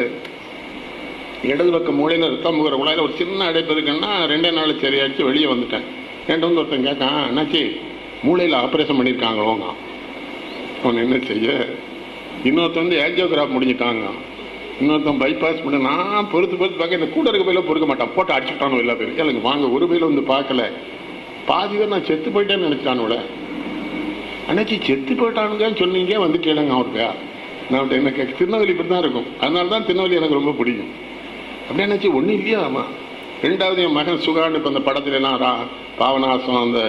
இடது பக்கம் மூளையில ரத்தம் போகிற குழாயில ஒரு சின்ன அடைப்பு இருக்குன்னா 2 நாள் சரியாச்சு வெளியே வந்துட்டேன். என்கிட்ட வந்து ஒருத்தன் கேட்கான், என்னாச்சு மூளையில ஆப்ரேஷன் பண்ணியிருக்காங்களோங்க. அவன் என்ன செய்ய. இன்னொருத்தன் வந்து ஏஞ்சியோகிராஃப் முடிஞ்சிட்டாங்க. இன்னொருத்தன் பைபாஸ் பண்ண. நான் பொறுத்து பார்க்க இந்த கூட இருக்க பையில பொறுக்க மாட்டான், போட்டு அடிச்சுட்டானோ எல்லா பேரும். எனக்கு வாங்க ஒரு பையில வந்து பார்க்கல. பாதி பேர் நான் செத்து போயிட்டேன்னு நினைச்சிட்டானுல. அன்னைக்கு செத்து போயிட்டானுங்கன்னு சொன்னீங்க வந்து கேளுங்க அவருக்கு. நான் அவர்கிட்ட என்ன கேட்க, திருநெல்வேலி இப்படி தான் இருக்கும். அதனால தான் திருநெல்வேலி எனக்கு ரொம்ப பிடிக்கும். அப்படியே நினைச்சு ஒன்றும் இல்லையா. ஆமா 2வது என் மகன் சுகாண்டு. இப்போ அந்த படத்துல எல்லாம் பாவனாசம் அந்த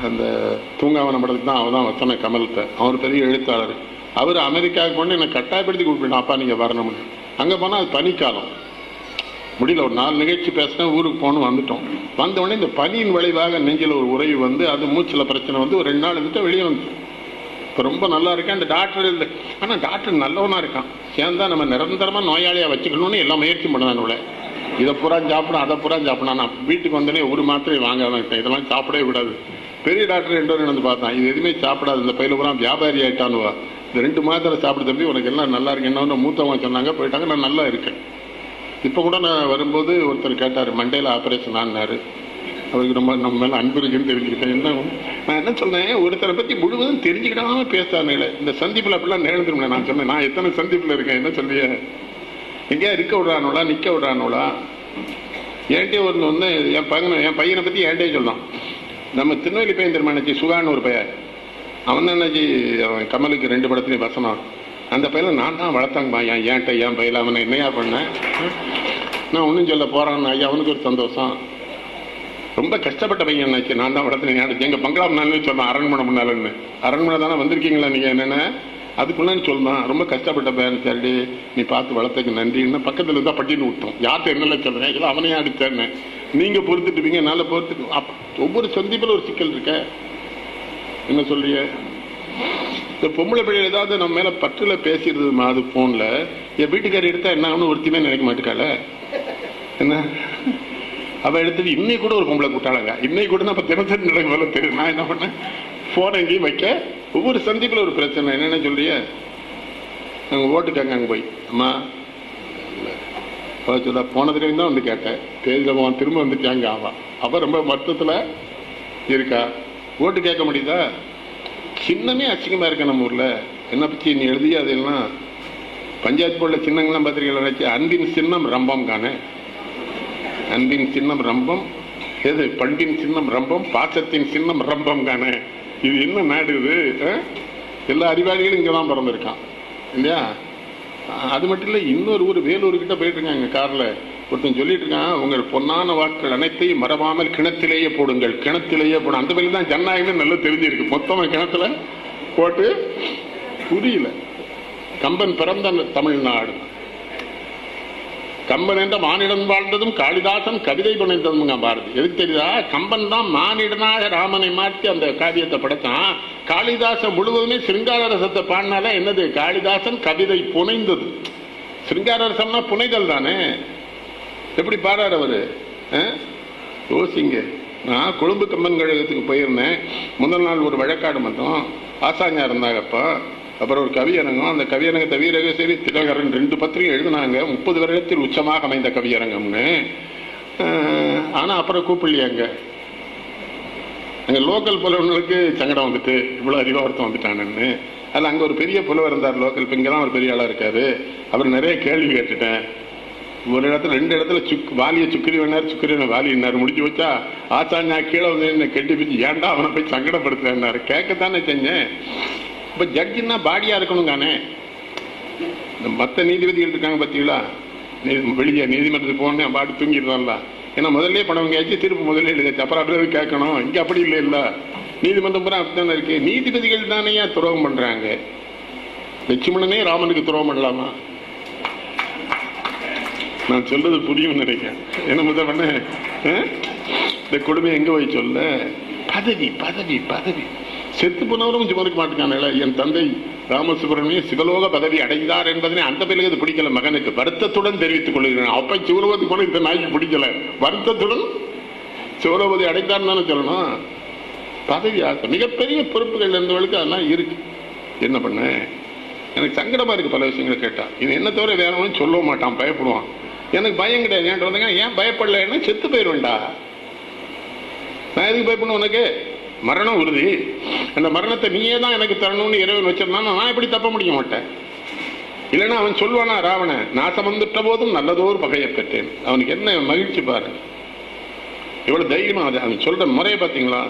அந்த தூங்காவன படத்துக்கு தான் அவன் தான் வச்சன கமல்கிட்ட. அவர் பெரிய எழுத்தாளர். அவர் அமெரிக்காவுக்கு கொண்டு என்னை கட்டாயப்படுத்தி கூப்பிட்டு, அப்பா நீங்க வரணும்னு. அங்கே போனால் அது பனிக்காலம் முடியல. ஒரு 4 நிகழ்ச்சி பேசினேன், ஊருக்கு போகணும். வந்துட்டோம். வந்த உடனே இந்த பனியின் விளைவாக நெஞ்சில் ஒரு உறைவு வந்து அது மூச்சில் பிரச்சனை வந்து ஒரு 2 நாள் இருந்துட்டு வெளியே வந்து இப்போ ரொம்ப நல்லா இருக்கேன். அந்த டாக்டர் இல்லை, ஆனால் டாக்டர் நல்லவனா இருக்கான். சேர்ந்தா நம்ம நிரந்தரமாக நோயாளியாக வச்சுக்கணும்னு எல்லா முயற்சியும் பண்ணானுல. இதை பூரா சாப்பிடும், அதை பூரா சாப்பிடணும். நான் வீட்டுக்கு வந்தோடனே ஒரு மாத்திரை வாங்க ஆரம்பிட்டேன். இதெல்லாம் சாப்பிடவே கூடாது. பெரிய டாக்டர் 2 பேரும் வந்து பார்த்தான். இது எதுவுமே சாப்பிடாது, இந்த பையில பூரா வியாபாரி ஆயிட்டானுவா. இந்த 2 மாத்திரை சாப்பிட தம்பி, உனக்கு எல்லாம் நல்லா இருக்கு. என்ன மூத்தவங்க சொன்னாங்க, போயிட்டாங்க. நான் நல்லா இருக்கேன். இப்போ கூட நான் வரும்போது ஒருத்தர் கேட்டார், மண்டையில் ஆப்ரேஷன் ஆனாரு. அவருக்கு ரொம்ப நம்ம மேலே அன்பு இருக்குன்னு தெரிஞ்சுக்கிட்டேன். என்ன நான் என்ன சொன்னேன், ஒருத்தரை பற்றி முழுவதும் தெரிஞ்சுக்கிடாம பேசானே. இந்த சந்திப்பில் அப்படிலாம் நேர்ந்துருமே. நான் சொன்னேன், நான் எத்தனை சந்திப்பில் இருக்கேன், என்ன சொல்லிய எங்கேயா இருக்க விடுறானோளா, நிற்க விடுறானோளா. என்கிட்டே ஒன்று வந்து என் பையனை பற்றி என்கிட்டே சொன்னான். நம்ம திருநெல்வேலி பையன் திருமணச்சி சுகான்னு ஒரு பையன், அவன் தான் என்னாச்சு, அவன் கமலுக்கு 2 படத்துலையும் வசனம். அந்த பையனை நான் தான் வளர்த்தாங்கப்பா. என்கிட்ட என் பையில அவனை என்னையா பண்ணேன், நான் ஒன்றும் சொல்ல போறான். ஐயா அவனுக்கு ஒரு சந்தோஷம். ரொம்ப கஷ்டப்பட்ட பையன் என்னாச்சு, நான் தான் வளர்த்தேன். எங்க பங்களா முன்னாலும் சொன்னான், அரண்மனை முன்னாலன்னு. அரண்மனை தானே வந்திருக்கீங்களா நீங்க, என்னென்ன அதுக்குள்ளன்னு சொல்லலாம். ரொம்ப கஷ்டப்பட்ட பையன், சரி நீ பார்த்து வளர்த்தக்கு நன்றின்னு பக்கத்துல இருந்தா பட்டின்னு விட்டோம். யார்கிட்ட என்னென்ன சொல்றேன், இல்லை அவனையும் அடிச்சேன்னு. நீங்க பொறுத்துட்டுப்பீங்க, என்னால பொறுத்துட்டு. ஒவ்வொரு சந்திப்பில் ஒரு சிக்கல் இருக்க. என்ன சொல்றிய, இந்த பொம்பளை பிள்ளை ஏதாவது நம்ம மேல பற்றுல பேசிடுது அது போன்ல. என் வீட்டுக்காரி எடுத்தா என்ன ஆகணும் ஒருத்தியுமே நினைக்க மாட்டேக்கால. என்ன அவ எடுத்துட்டு இன்னைக்கு கூட ஒரு பொம்பளை கூட்டாளங்க, இன்னைக்கு கூட நம்ம தினசரி நடக்கும் போல தெரியும். நான் என்ன பண்ணேன், போன் எங்கேயும் வைக்க. ஒவ்வொரு சந்திப்புல ஒரு பிரச்சனை. என்னென்ன சொல்றிய, நாங்க ஓட்டுக்காங்க அங்க போய், அம்மா சொல்ல போனதுலேயும் தான் வந்து கேட்டேன். தேர்தல் திரும்ப வந்துட்டாங்க. அவ ரொம்ப மொத்தத்துல இருக்கா. ஓட்டு கேட்க முடியுதா? சின்னமே அசிங்கமா இருக்க நம்ம ஊர்ல. என்ன பற்றி நீ எழுதிய அதெல்லாம் பஞ்சாயத்து போர்டில் சின்னங்கள்லாம் பார்த்துருக்கீங்களா? நினைச்சு அன்பின் சின்னம் ரம்பம் காணே. அன்பின் சின்னம் ரம்பம், எது பண்பின் சின்னம் ரம்பம், பாசத்தின் சின்னம் ரம்பம் காணே. இது என்ன நாடு இது? எல்லா அறிவாளிகளும் இங்கதான் பிறந்திருக்கான் இல்லையா? அது மட்டும் இல்லை, இன்னொரு ஊர் வேலூர்கிட்ட போயிட்டு இருக்காங்க கார்ல. ஒருத்தன் சொல்லிட்டு இருக்கான், உங்கள் பொன்னான வாக்குகள் அனைத்தையும் மறவாமல் கிணத்திலேயே போடுங்கள், கிணத்திலேயே போடும். அந்த வழி தான் ஜனநாயகம் நல்லா தெரிஞ்சிருக்கு. மொத்தமா கிணத்துல போட்டு புரியல. கம்பன் பிறந்த தமிழ்நாடு, கம்பன் என்ற மானிடன் வாழ்ந்ததும் காளிதாசன் கவிதை புனைந்ததும் பாரதி. எதுக்கு தெரியுதா? கம்பன் தான் மானிடனாக ராமனை மாற்றி அந்த காவியத்தை படைத்தான். காளிதாசன் முழுவதுமே சிருங்கார ரசத்தை பாடினால என்னது, காளிதாசன் கவிதை புனைந்தது. சிருங்கார ரசம்னா புனைதல் தானே. எப்படி பாடுறாரு அவரு? யோசிங்க. நான் கொழும்பு கம்பன் கழகத்துக்கு போயிருந்தேன். முதல் நாள் ஒரு வழக்காடு மட்டும் ஆசாஞ்சா இருந்தாங்கப்பா. அப்புறம் ஒரு கவியரங்கம். அந்த கவியரங்கத்தை வீரகேசரி திலகரன் 2 பத்திரிகை எழுதினாங்க. 30 வருடத்தில் உச்சமாக அமைந்த கவியரங்கம்னு. ஆனா அப்புறம் கூப்பிடலையாங்க. அங்க லோக்கல் புலவர்களுக்கு சங்கடம் வந்துட்டு, இவ்வளவு அறிவா ஒருத்தன் வந்துட்டானு. அதில் அங்க ஒரு பெரிய புலவர் இருந்தார் லோக்கல். இப்போ இங்கதான் ஒரு பெரிய ஆளா இருக்காரு. அவர் நிறைய கேள்வி கேட்டுட்டேன். ஒரு இடத்துல 2 இடத்துல வாலிய சுக்கரி வேணார், சுக்கரி வாலினார். முடிச்சு வச்சா ஆச்சாரியா கீழே வந்து என்ன கெட்டி பிச்சு, ஏன்டா அவனை போய் சங்கடப்படுத்துறாரு. கேட்கத்தானே செஞ்சேன். இப்ப ஜட்ஜின்னா பாடியா இருக்கணும் தானே. மற்ற நீதிபதிகள் இருக்காங்க பார்த்தீங்களா, வெளியே நீதிமன்றத்துக்கு போனேன் பாடி தூங்கிடுறான்ல. ஏன்னா முதல்ல பணம் கேச்சு, திரும்ப முதல்ல எழுதாச்சு, அப்புறம் அப்படி கேட்கணும். இங்க அப்படி இல்லை இல்ல, நீதிமன்றம் பூரா அப்படித்தானே இருக்கு. நீதிபதிகள் தானே துரோகம் பண்றாங்க. லட்சுமணனே ராமனுக்கு துரோகம் பண்ணலாமா? நான் சொல்றது புரியும் நினைக்கிறேன். என்ன முதல் பண்ண இந்த கொடுமை எங்க போய் சொல்ல, பதவி பதவி பதவி. செத்து போனவரும் சும்மா இருக்க மாட்டேங்கான. என் தந்தை ராமசுப்ரமணியம் சிவலோக பதவி அடைந்தார் என்பதனை அந்த பிறகு அது பிடிக்கல மகனுக்கு. வருத்தத்துடன் தெரிவித்துக் கொள்கிறேன். அப்ப சிவலோகத்துக்கு போன இந்த நாய்க்கு பிடிக்கல. வருத்தத்துடன் சிவலோகத்தை அடைந்தார் தானே சொல்லணும். பதவி ஆசை, மிகப்பெரிய பொறுப்புகள் இருந்தவர்களுக்கு அதெல்லாம் இருக்கு. என்ன பண்ண, எனக்கு சங்கடமா இருக்கு பல விஷயங்களை கேட்டா. இது என்ன தவிர வேற ஒன்றும் சொல்ல மாட்டான், பயப்படுவான். எனக்கு பயம் கிடையாது. ஏன்ட்டு வந்தாங்க, ஏன் பயப்படலன்னா செத்து போயிடுவேன்டா. நான் எதுக்கு பயப்படணும்? உனக்கு மரணம் உறுதி. அந்த மரணத்தை நீயே தான் எனக்கு தரணும்னு இறைவன் வச்சிருந்தான். நான் எப்படி தப்ப முடிய மாட்டேன். இல்லைன்னா அவன் சொல்வானா, ராவண நாசம் வந்துட்ட போதும் நல்லதோர் பகையை பெற்றேன். அவனுக்கு என்ன மகிழ்ச்சி பாரு, எவ்வளவு தைரியமா. அவன் சொல்ற முறையை பார்த்தீங்களா?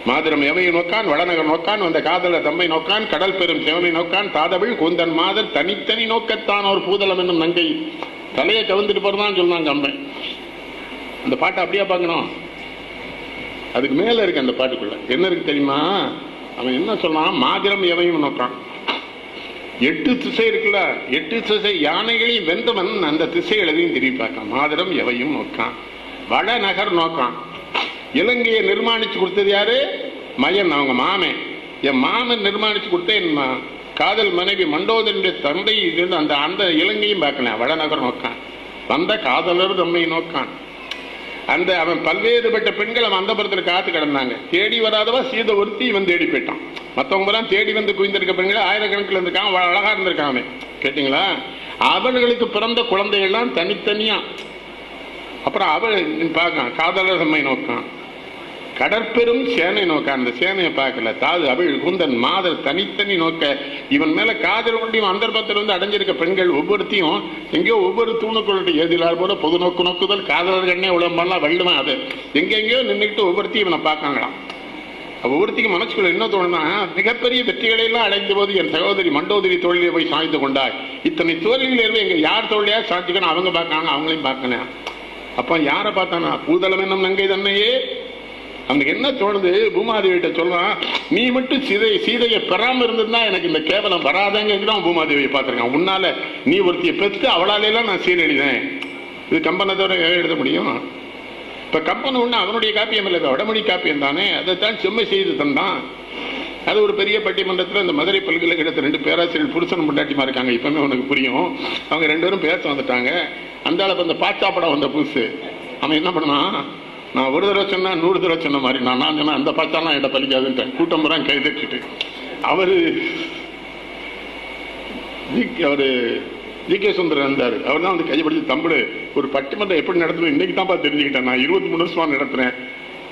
மாதிரம் எவையை நோக்கான், வடநகர் நோக்கான், வந்த காதல தம்பை நோக்கான், கடல் பெரும் சிவனை நோக்கான், தாதவிழ் கூந்தன் மாதர் தனித்தனி நோக்கத்தான் ஒரு பூதலம் என்னும் நங்கை. தலையை கவிழ்ந்துட்டு போறதான்னு சொன்னாங்க அம்பை. அந்த பாட்டை அப்படியே பார்க்கணும். அதுக்கு மேல இருக்கு அந்த பாட்டுக்குள்ள என்ன இருக்கு தெரியுமா? அவன் என்ன சொன்னான், மாதிரம் எவையும் நோக்கான். 8 திசை இருக்குல்ல, 8 திசை யானைகளையும் வெந்தவன் அந்த திசைகளையும் திரும்பி பார்க்கான். மாதிரம் எவையும் நோக்கான். வடநகர் நோக்கான். இலங்கையை நிர்மாணிச்சு கொடுத்தது யாரு? மயன், அவங்க மாமே. என் மாமன் நிர்மாணிச்சு கொடுத்த என் காதல் மனைவி மண்டோதரனுடைய தந்தை இருந்து அந்த அந்த இலங்கையும் பார்க்கலாம். வடநகர் நோக்கான் வந்த காதலர் தம்மை நோக்கான். அந்த அவன் பல்வேறுபட்ட பெண்கள் அவன் அந்த புறத்தில் காத்து கிடந்தாங்க. தேடி வராதவா சீதை ஒருத்தி இவன் தேடி போயிட்டான். மற்றவங்க எல்லாம் தேடி வந்து குவிந்திருக்க பெண்கள் ஆயிரக்கணக்கில் இருந்திருக்கான், அழகா இருந்திருக்கான் அவன். கேட்டீங்களா? அவர்களுக்கு பிறந்த குழந்தைகள்லாம் தனித்தனியா. அப்புறம் அவள் பார்க்கான் காதலர் தம்மை நோக்கான். கடற்பெரும் சேனை நோக்க அந்த சேனையை பார்க்கல. தாது அவள் குந்தன் மாதர் தனித்தனி நோக்க இவன் மேல காதல் கொண்டு இவன் அந்தர்பத்தில் வந்து அடைஞ்சிருக்க பெண்கள் ஒவ்வொருத்தையும் எங்கேயோ ஒவ்வொரு தூணுக்குள்ள எதிரால் போல பொது நோக்கு நோக்குதல் காதலர் கண்ணே உடம்பெல்லாம் வள்ளுவன். அது எங்கெங்கயோ நின்றுட்டு ஒவ்வொருத்தையும் இவனை பார்க்காங்களாம். ஒவ்வொருத்தையும் மனசுக்குள்ள என்ன தோணுனா, மிகப்பெரிய வெற்றிகளை எல்லாம் அடைந்த போது என் சகோதரி மண்டோதரி தோழிலே போய் சாய்ந்து கொண்டாய். இத்தனை தோழிகள் எங்க யார் தோழியா சாய்ச்சிக்கணும் அவங்க பார்க்காங்க, அவங்களையும் பார்க்கணும். அப்ப யாரை பார்த்தானா? பூதளம் என்னும் நங்கை தன்னையே. அவனுக்கு என்ன தோணுது? பூமாதேவிட்ட சொல்றான், நீ மட்டும் சீதையை பெறாம இருந்திருந்தா எனக்கு இந்த கேவலம் வராதங்கிறான். பூமாதேவியை பார்த்திருக்கான். உன்னால நீ ஒருத்தியை பெற்று அவளாலே எல்லாம் நான் சீர் எழுதேன். இது கம்பனை தவிர எழுத முடியும். இப்ப கம்பன் ஒண்ணு அவனுடைய காப்பியம் இல்லை, வடமொழி காப்பியம் தானே. அதைத்தான் செம்மை செய்து தந்தான். அது ஒரு பெரிய பட்டிமன்றத்தில் இந்த மதுரை பல்கலைக்கழகத்தில் 2 பேராசிரியர் புருஷன் முண்டாட்டிமா இருக்காங்க. இப்பவுமே உனக்கு புரியும். அவங்க 2 பேரும் பேச வந்துட்டாங்க. அந்த அளவுக்கு அந்த பாச்சா படம் வந்த புதுசு அவன் என்ன பண்ணான், நான் ஒரு தடவை சொன்னா 100 தடவை சொன்ன மாதிரி நான் சொன்னா அந்த பாச்சாலாம் என்கிட்ட பலிக்காதுன்ட்டேன். கூட்டம் பூரா கைதட்டிட்டு அவரு ஜி.கே. சுந்தரம் இருந்தார். அவர் தான் வந்து கையப்படுத்தி தமிழ் ஒரு பட்டிமன்றம் எப்படி நடத்தணும் இன்னைக்கு தான்ப்பா தெரிஞ்சுக்கிட்டேன். நான் 23 வருஷமா நடத்துறேன்.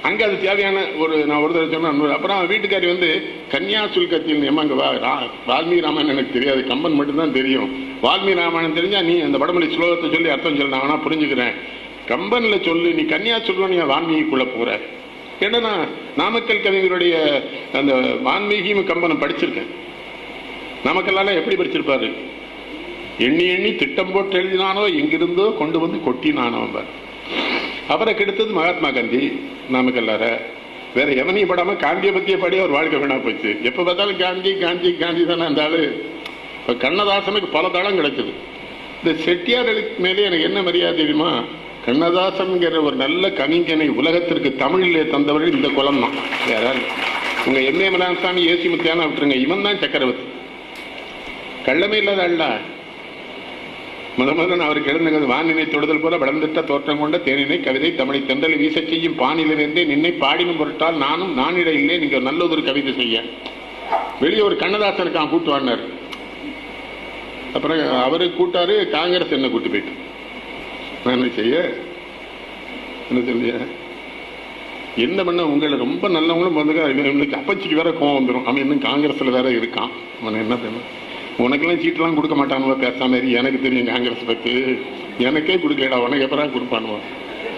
அங்கே அது தேவையான நான் ஒரு தடவை சொன்னேன். அப்புறம் வீட்டுக்காரி வந்து கன்னியாசுல்கத்தில் எம்மாங்க வால்மீகி ராமாயணம் எனக்கு தெரியாது, கம்பன் மட்டும்தான் தெரியும். வால்மீகி ராமாயணம் தெரிஞ்சா நீ அந்த வடமொழி ஸ்லோகத்தை சொல்லி அர்த்தம் சொல்லி நான் புரிஞ்சுக்கிறேன். கம்பன்ல சொல்லு, நீ கன்னியா சொல்லுவ, நீ வால்மீகிக்குள்ள போற. ஏன்னா நாமக்கல் கவிஞருடைய அந்த வால்மீகியும் கம்பனை படிச்சிருக்கேன். நாமக்கல்லால எப்படி படிச்சிருப்பாரு? எண்ணி எண்ணி திட்டம் போட்டு எழுதினானோ எங்கிருந்தோ கொண்டு வந்து கொட்டினானோ. அவரை கெடுத்தது மகாத்மா காந்தி. நாமக்கல்லார வேற எவனையும் படாம காந்தியை பத்திய படி அவர் வாழ்க்கை வீணா போச்சு. எப்ப பார்த்தாலும் காந்தி காந்தி காந்தி தானே அந்த ஆளு. கண்ணதாசனுக்கு பல தளம் கிடைச்சது. இந்த செட்டியார்களுக்கு மேலே எனக்கு என்ன மரியாதை தெரியுமா? கண்ணதாசன்கிற ஒரு நல்ல கவிஞனை உலகத்திற்கு தமிழிலே தந்தவர்கள் இந்த குலம் தான். யாரால் உங்க எம்ஏ மலாசாமி ஏசி முத்தியான விட்டுருங்க, இவன் தான் சக்கரவர்த்தி. கள்ளமே இல்லாத அல்ல. முதல் அவருக்கு எழுந்தது வானினை தொடுதல் போல வளர்ந்துட்ட தோற்றம் கொண்ட தேனினை கவிதை தமிழை தென்றலை வீச செய்யும் பானிலிருந்தே நின்னை பாடினும் பொருட்டால் நானும் நானிட இல்லை நீங்க நல்ல ஒரு கவிதை செய்ய. வெளியே ஒரு கண்ணதாசனுக்கு கூட்டு வாங்கினார். அப்புறம் அவரு கூட்டாரு, காங்கிரஸ் என்ன கூட்டு போயிட்டு என்ன செய்ய என்ன சொல்லிய என்ன பண்ண? உங்களை ரொம்ப நல்லவங்களும் வந்து அப்பச்சிக்கு வேற கோவம் வந்துடும். அவன் இன்னும் காங்கிரஸ்ல வேற இருக்கான். அவன் என்ன பண்ண? உனக்கெல்லாம் சீட்டெல்லாம் கொடுக்க மாட்டானுவா பேசாம. எனக்கு தெரியும் காங்கிரஸ் பத்தி, எனக்கே கொடுக்கலடா, உனக்கு எப்பறம் கொடுப்பானுவா?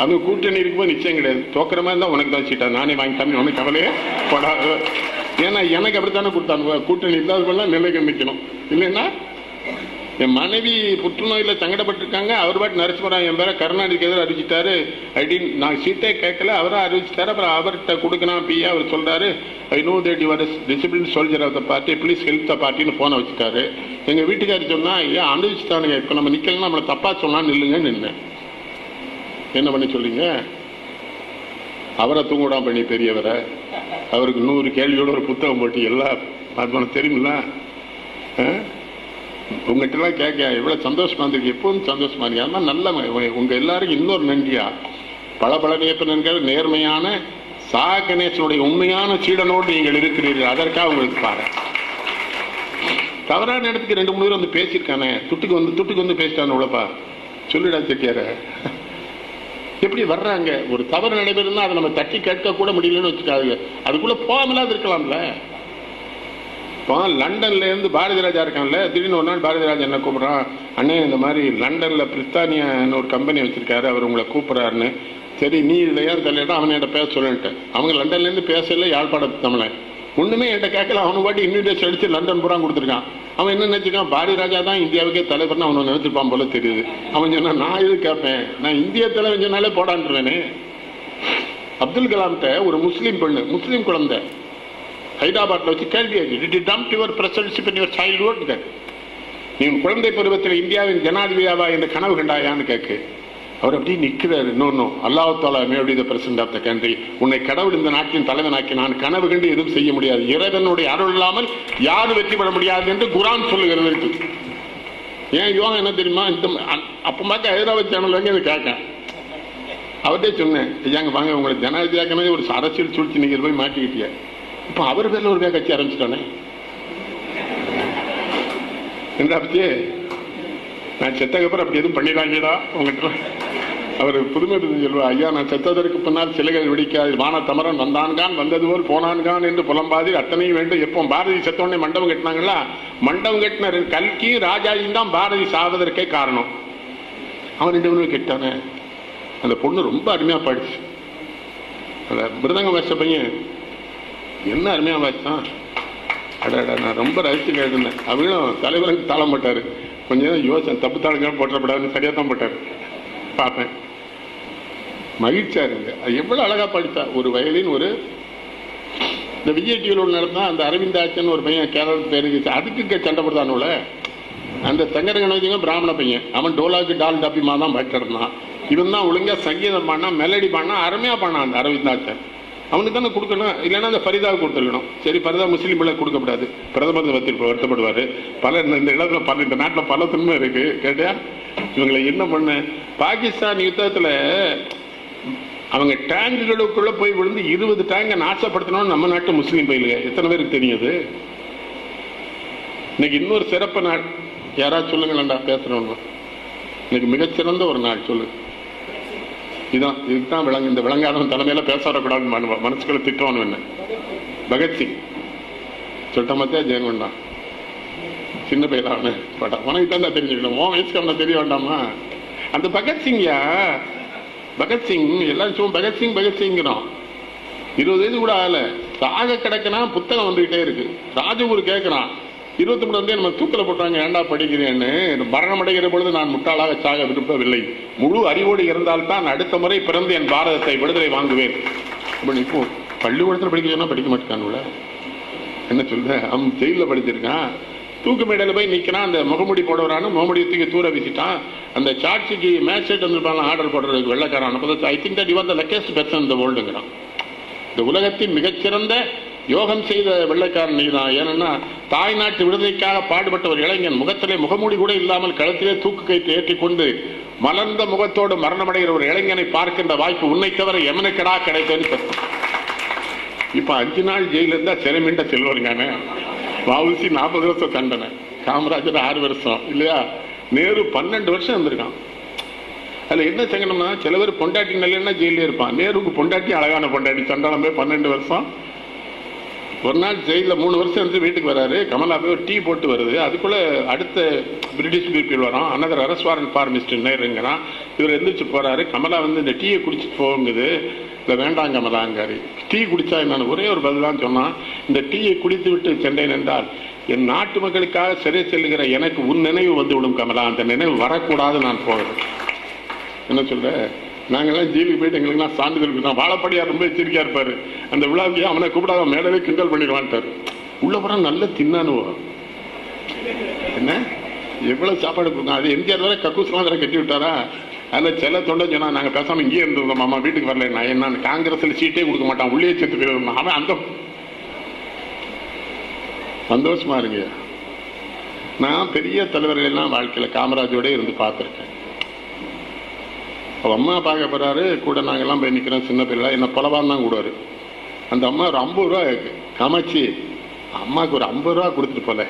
அது கூட்டணி இருக்கும்போது நிச்சயம் கிடையாது. தோக்கிற மாதிரி தான் உனக்கு தான் சீட்டா, நானே வாங்கி தம்பி உனக்கு கவலையே போடாது. ஏன்னா எனக்கு அப்படித்தானே கொடுத்தானுவா. கூட்டணி இல்லாதவெல்லாம் நிலைக்கு நிற்கணும். இல்லைன்னா என் மனைவி புற்றுநோயில சங்கடப்பட்டிருக்காங்க. அவர் பாட்டு நரசிம்மராவ் என் பேரை கருணாநிதிக்கு எதிராக அறிவிச்சிட்டாரு. அப்படின்னு நான் சீட்டே கேட்கல, அவரா அறிவிச்சிட்டாரு. அப்புறம் அவர்கிட்ட கொடுக்கணும் பியா. அவர் சொல்றாரு, I know that you are discipline soldier of the party, please help the பார்ட்டின்னு போன வச்சுட்டாரு. எங்க வீட்டுக்காரி சொன்னா, ஏன் அனுபவிச்சுட்டானுங்க, இப்ப நம்ம நிக்கலாம், நம்மளை தப்பா சொன்னான்னு நில்லுங்கன்னு நின்னேன். என்ன பண்ணி சொல்றீங்க? அவரை தூங்கூடாம பண்ணி பெரியவரை, அவருக்கு 100 கேள்வியோட ஒரு புத்தகம் போட்டு எல்லாம் தெரியுமில்ல. உங்ககிட்ட எல்லாம் கேட்க எவ்வளவு சந்தோஷமா இருந்திருக்கு. எப்போதும் சந்தோஷமா இருக்கு. அதெல்லாம் நல்ல உங்க எல்லாருக்கும் இன்னொரு நன்றியா பல நேயர்கள் நேர்மையான சா கணேசனுடைய உண்மையான சீடனோடு நீங்கள் இருக்கிறீர்கள். அதற்காக உங்களுக்கு பாரு. தவறான இடத்துக்கு 2-3 பேர் வந்து பேசியிருக்கானே, துட்டுக்கு வந்து பேசிட்டானு உழப்பா சொல்லிடா செட்டியார. எப்படி வர்றாங்க? ஒரு தவறு நடைபெறுனா அதை நம்ம தட்டி கேட்க கூட முடியலன்னு வச்சுக்காது. அதுக்குள்ள போகாமலாது இருக்கலாம்ல. இப்போ லண்டன்ல இருந்து பாரதிராஜா இருக்கான்ல, திடீர்னு ஒரு நாள் பாரதிராஜா என்ன கூப்பிடுறான், அண்ணே இந்த மாதிரி லண்டன்ல பிரித்தானியான்னு ஒரு கம்பெனி வச்சிருக்காரு, அவர் உங்களை கூப்பிடுறாருன்னு. சரி நீ இதுல ஏன் தலையிட அவனை என்கிட்ட பேச சொல்லிட்டு. அவங்க லண்டன்ல இருந்து பேசல, யாழ்ப்பாணத்து தமிழன். ஒண்ணுமே என்கிட்ட கேட்கல. அவனு பாட்டி இன்விடேஷன் அடிச்சு லண்டன் பூரா கொடுத்துருக்கான். அவன் என்ன நினைச்சிருக்கான், பாரதிராஜா தான் இந்தியாவுக்கே தலைவர்னு அவனை நினைச்சிருப்பான் போல தெரியுது. அவன் சொன்னா, நான் இது கேட்பேன், நான் இந்திய தலைவன் சொன்னாலே போடான்ட்டுருவேனே. அப்துல் கலாம்கிட்ட ஒரு முஸ்லீம் பெண்ணு, முஸ்லீம் குழந்தை ஹைதராபாத்ல வச்சு கேள்வி நீ குழந்தை பருவத்தில் இந்தியாவின் ஜனாதிபதியாவா என்ற கனவு கண்டாயான்னு கேட்கு. அவர் அப்படியே நிற்கிறாரு. இன்னொன்னும் அல்லாஹ் தஆலா maybe the president of the country, உன்னை கடவுள் இந்த நாட்டின் தலைவனாக்கி நான் கனவு கண்டு எதுவும் செய்ய முடியாது, இறைவனுடைய அருள் இல்லாமல் யாரும் வெற்றி பெற முடியாது என்று குர்ஆன் சொல்லுகிறது இருக்கு. ஏன் யோகம் என்ன தெரியுமா, இந்த அப்போ பார்க்க ஹைதராபாத் சேனல் வாங்கி அதை கேட்கேன். அவர்கிட்ட சொன்னேன், ஐயாங்க வாங்க உங்களை ஜனாதிபதியாக்கமே ஒரு அரசியல் சூழ்ச்சி நீங்கள் போய் மாட்டிக்கிட்டிய, இப்போ அவர் பேரில் ஒரு கட்சி ஆரம்பிச்சுட்டானே என்றாச்சு. நான் செத்தக்கப்புறம் அப்படி எதுவும் பண்ணிடாங்கடா உங்ககிட்ட. அவர் புதுமை சொல்லுவா, ஐயா நான் செத்ததற்கு பின்னால் சிலைகள் வெடிக்காது, வான தமரன் வந்தான்கான் வந்தது போல் போனான்கான் என்று புலம்பாதி அத்தனையும் வேண்டும். எப்போ பாரதி செத்தோடனே மண்டபம் கட்டினாங்களா, மண்டபம் கட்டின கல்கி ராஜாஜியும் தான் பாரதி சாவதற்கே காரணம். அவன் 2 பேரும் கெட்டானே. அந்த பொண்ணு ரொம்ப அருமையா பாடிச்சு. அந்த மிருதங்க வாச பையன் என்ன அருமையா வாசித்தான். அடடா நான் ரொம்ப ரசிச்சு கேட்டிருந்தேன். அவங்களும் தலைவருக்கு தாளம் போட்டாரு. கொஞ்சம் யோசனை தப்பு தாளுங்க போட்டப்படாதுன்னு சரியா தான் போட்டாரு. பார்ப்பேன் மகிழ்ச்சியா இருங்க. அது எவ்வளவு அழகா படித்தா. ஒரு வயலின் ஒரு இந்த விஜய் டிவியில் நடந்தா அந்த அரவிந்தாச்சன் ஒரு பையன் கேரளத்து பேருக்கு அதுக்கு சண்டை போடுதானுல. அந்த சங்கர கணவதிங்க பிராமண பையன், அவன் டோலாக்கு டால் டப்பிமா தான் பாட்டிருந்தான். இவன் தான் ஒழுங்கா சங்கீதம் பாடினா மெலடி பாடினா அருமையா பாடினான் அந்த அரவிந்தாச்சன். அவனுக்கு தானே கொடுக்கணும், இல்லைன்னா அந்த ஃபரிதாவுக்கு கொடுத்துருக்கணும். சரி ஃபரிதா முஸ்லீம் பிள்ளை கொடுக்கப்படாது, பிரதமர் வருத்தப்படுவாரு. பல இந்த இடத்துல பல இந்த நாட்டில் பல தின்மை இருக்கு. கேட்டியா இவங்களை என்ன பண்ண, பாகிஸ்தான் யுத்தத்தில் அவங்க டேங்குகளுக்குள்ள போய் விழுந்து 20 டேங்கை நாசப்படுத்தணும்னு நம்ம நாட்டு முஸ்லீம் பயிலுங்க. எத்தனை பேருக்கு தெரியுது? இன்னைக்கு இன்னொரு சிறப்பு நாள் யாராவது சொல்லுங்களேன்டா பேசுறவங்க. இன்னைக்கு மிகச்சிறந்த ஒரு நாள் சொல்லு. இதுதான் விளங்கு. இந்த விளங்காதவன் தலைமையில பேச வரக்கூடாது மனசுக்குள்ள திட்டவனு. என்ன பகத்சிங் சொல்லிட்ட மாதிரியா ஜெயங்கொண்டான் சின்ன பையன் அவனு பட்டா உனக்கு தான் தெரிஞ்சுக்கணும். உன் வயசுக்கு அவனை தெரிய வேண்டாமா? அந்த பகத்சிங்யா பகத்சிங் எல்லாரும் பகத்சிங் பகத்சிங்கிறோம். 20 வயசு கூட ஆகல, சாக கிடக்குனா புத்தகம் வந்துகிட்டே இருக்கு. ராஜகுரு கேட்கிறான் 23 வந்து நம்ம தூக்கில போட்டாங்க ஏண்டா படிக்கிறேன்னு. மரணம் அடைகிற பொழுது நான் முட்டாளாக சாக விரும்பவில்லை, முழு அறிவோடு இருந்தால்தான் அடுத்த முறை பிறந்து என் பாரதத்தை விடுதலை வாங்குவேன். அப்படி இப்போ பள்ளிக்கூடத்தில் படிக்கிறேன்னா படிக்க மாட்டேக்கானுல. என்ன சொல்ற, அவன் ஜெயிலில் படிச்சிருக்கான். தூக்கு மேடையில் போய் நிற்கிறான். அந்த முகமுடி போடுறான்னு முகமுடி தூக்கி தூர வீசிட்டான். அந்த சாட்சிக்கு மேட்சேட் வந்துருப்பாங்க ஆர்டர் போடுறதுக்கு வெள்ளக்காரன். I think that you are the luckiest person in the வேர்ல்டுங்கிறான். இந்த உலகத்தின் மிகச்சிறந்த யோகம் செய்த வெள்ளைக்காரன் நீதான். ஏன்னா தாய் நாட்டு விடுதலைக்காக பாடுபட்ட ஒரு இளைஞன், முகத்திலே முகமூடி கூட இல்லாமல் கழுத்திலே தூக்கு கைத்து ஏற்றிக்கொண்டு மலர்ந்த முகத்தோடு மரணமடைகிற ஒரு இளைஞனை பார்க்கின்ற வாய்ப்பு உன்னை தவிர எமனுக்கடா கிடைத்தது. இப்ப 5 நாள் ஜெயில இருந்தா சிறை மீண்ட செல்வருங்கானே. வஉசி 40 வருஷம் தண்டனை, காமராஜர் 6 வருஷம் இல்லையா, நேரு 12 வருஷம் இருந்திருக்கான். அதுல என்ன சங்கடம்னா சில பேர் பொண்டாட்டி நல்ல ஜெயிலே இருப்பான். நேருக்கு பொண்டாட்டி அழகான பொண்டாட்டி சண்டாளம் போய் 12 வருஷம். ஒரு நாள் ஜெயிலில் 3 வருஷம் இருந்து வீட்டுக்கு வராரு. கமலா போய் ஒரு டீ போட்டு வருது. அதுக்குள்ள அடுத்த பிரிட்டிஷ் பீப்பிள் வரோம். Another arrest warrant for mister நேருங்கிறான். இவர் எந்திரிச்சு போறாரு. கமலா வந்து இந்த டீயை குடிச்சிட்டு போகுங்குது. இல்லை வேண்டாம் கமலாங்காரு. டீ குடிச்சா என்னன்னு ஒரே ஒரு பதில் தான் சொன்னான், இந்த டீயை குடித்து விட்டு சென்றேன் என்றால் என் நாட்டு மக்களுக்காக சிறை செல்லுகிற எனக்கு உன் நினைவு வந்து விடும் கமலா, அந்த நினைவு வரக்கூடாது நான் போகிறேன். என்ன சொல்ற, நாங்கெல்லாம் ஜெயிலுக்கு போயிட்டு எங்களுக்குலாம் சான்றிதழ் கொடுத்தோம். வாழப்படியார் ரொம்ப எச்சரிக்கையா இருப்பாரு. அந்த விழாவுக்கு அவனை கூப்பிடாத மேடவே கிண்டல் பண்ணிடுவான்ட்டாரு. உள்ள போற நல்ல தின்னானுவோம். என்ன எவ்வளவு சாப்பாடு கொடுக்கும். அது எம்ஜிஆர் வரை கக்கூஸ்லாம் வேற கட்டி விட்டாரா. அதுல சில தொண்டை சொன்னா நாங்க பேசாம இங்கே இருந்திருந்தோம் மாமா, வீட்டுக்கு வரல. நான் என்ன காங்கிரஸ்ல சீட்டே கொடுக்க மாட்டான், உள்ளே சேர்த்து போயிருந்தோம். அவன் அந்த சந்தோஷமா இருங்க. நான் பெரிய தலைவர்கள் எல்லாம் வாழ்க்கையில காமராஜோட இருந்து பார்த்திருக்கேன். அவ அம்மா பார்க்க போறாரு, கூட நாங்கெல்லாம் போய் நிக்கிறோம். சின்ன பிள்ளை என்ன பலவான் தான் கூடுவாரு. அந்த அம்மா ஒரு 50 ரூபா காமாட்சி அம்மாவுக்கு ஒரு 50 ரூபா கொடுத்துட்டு போல.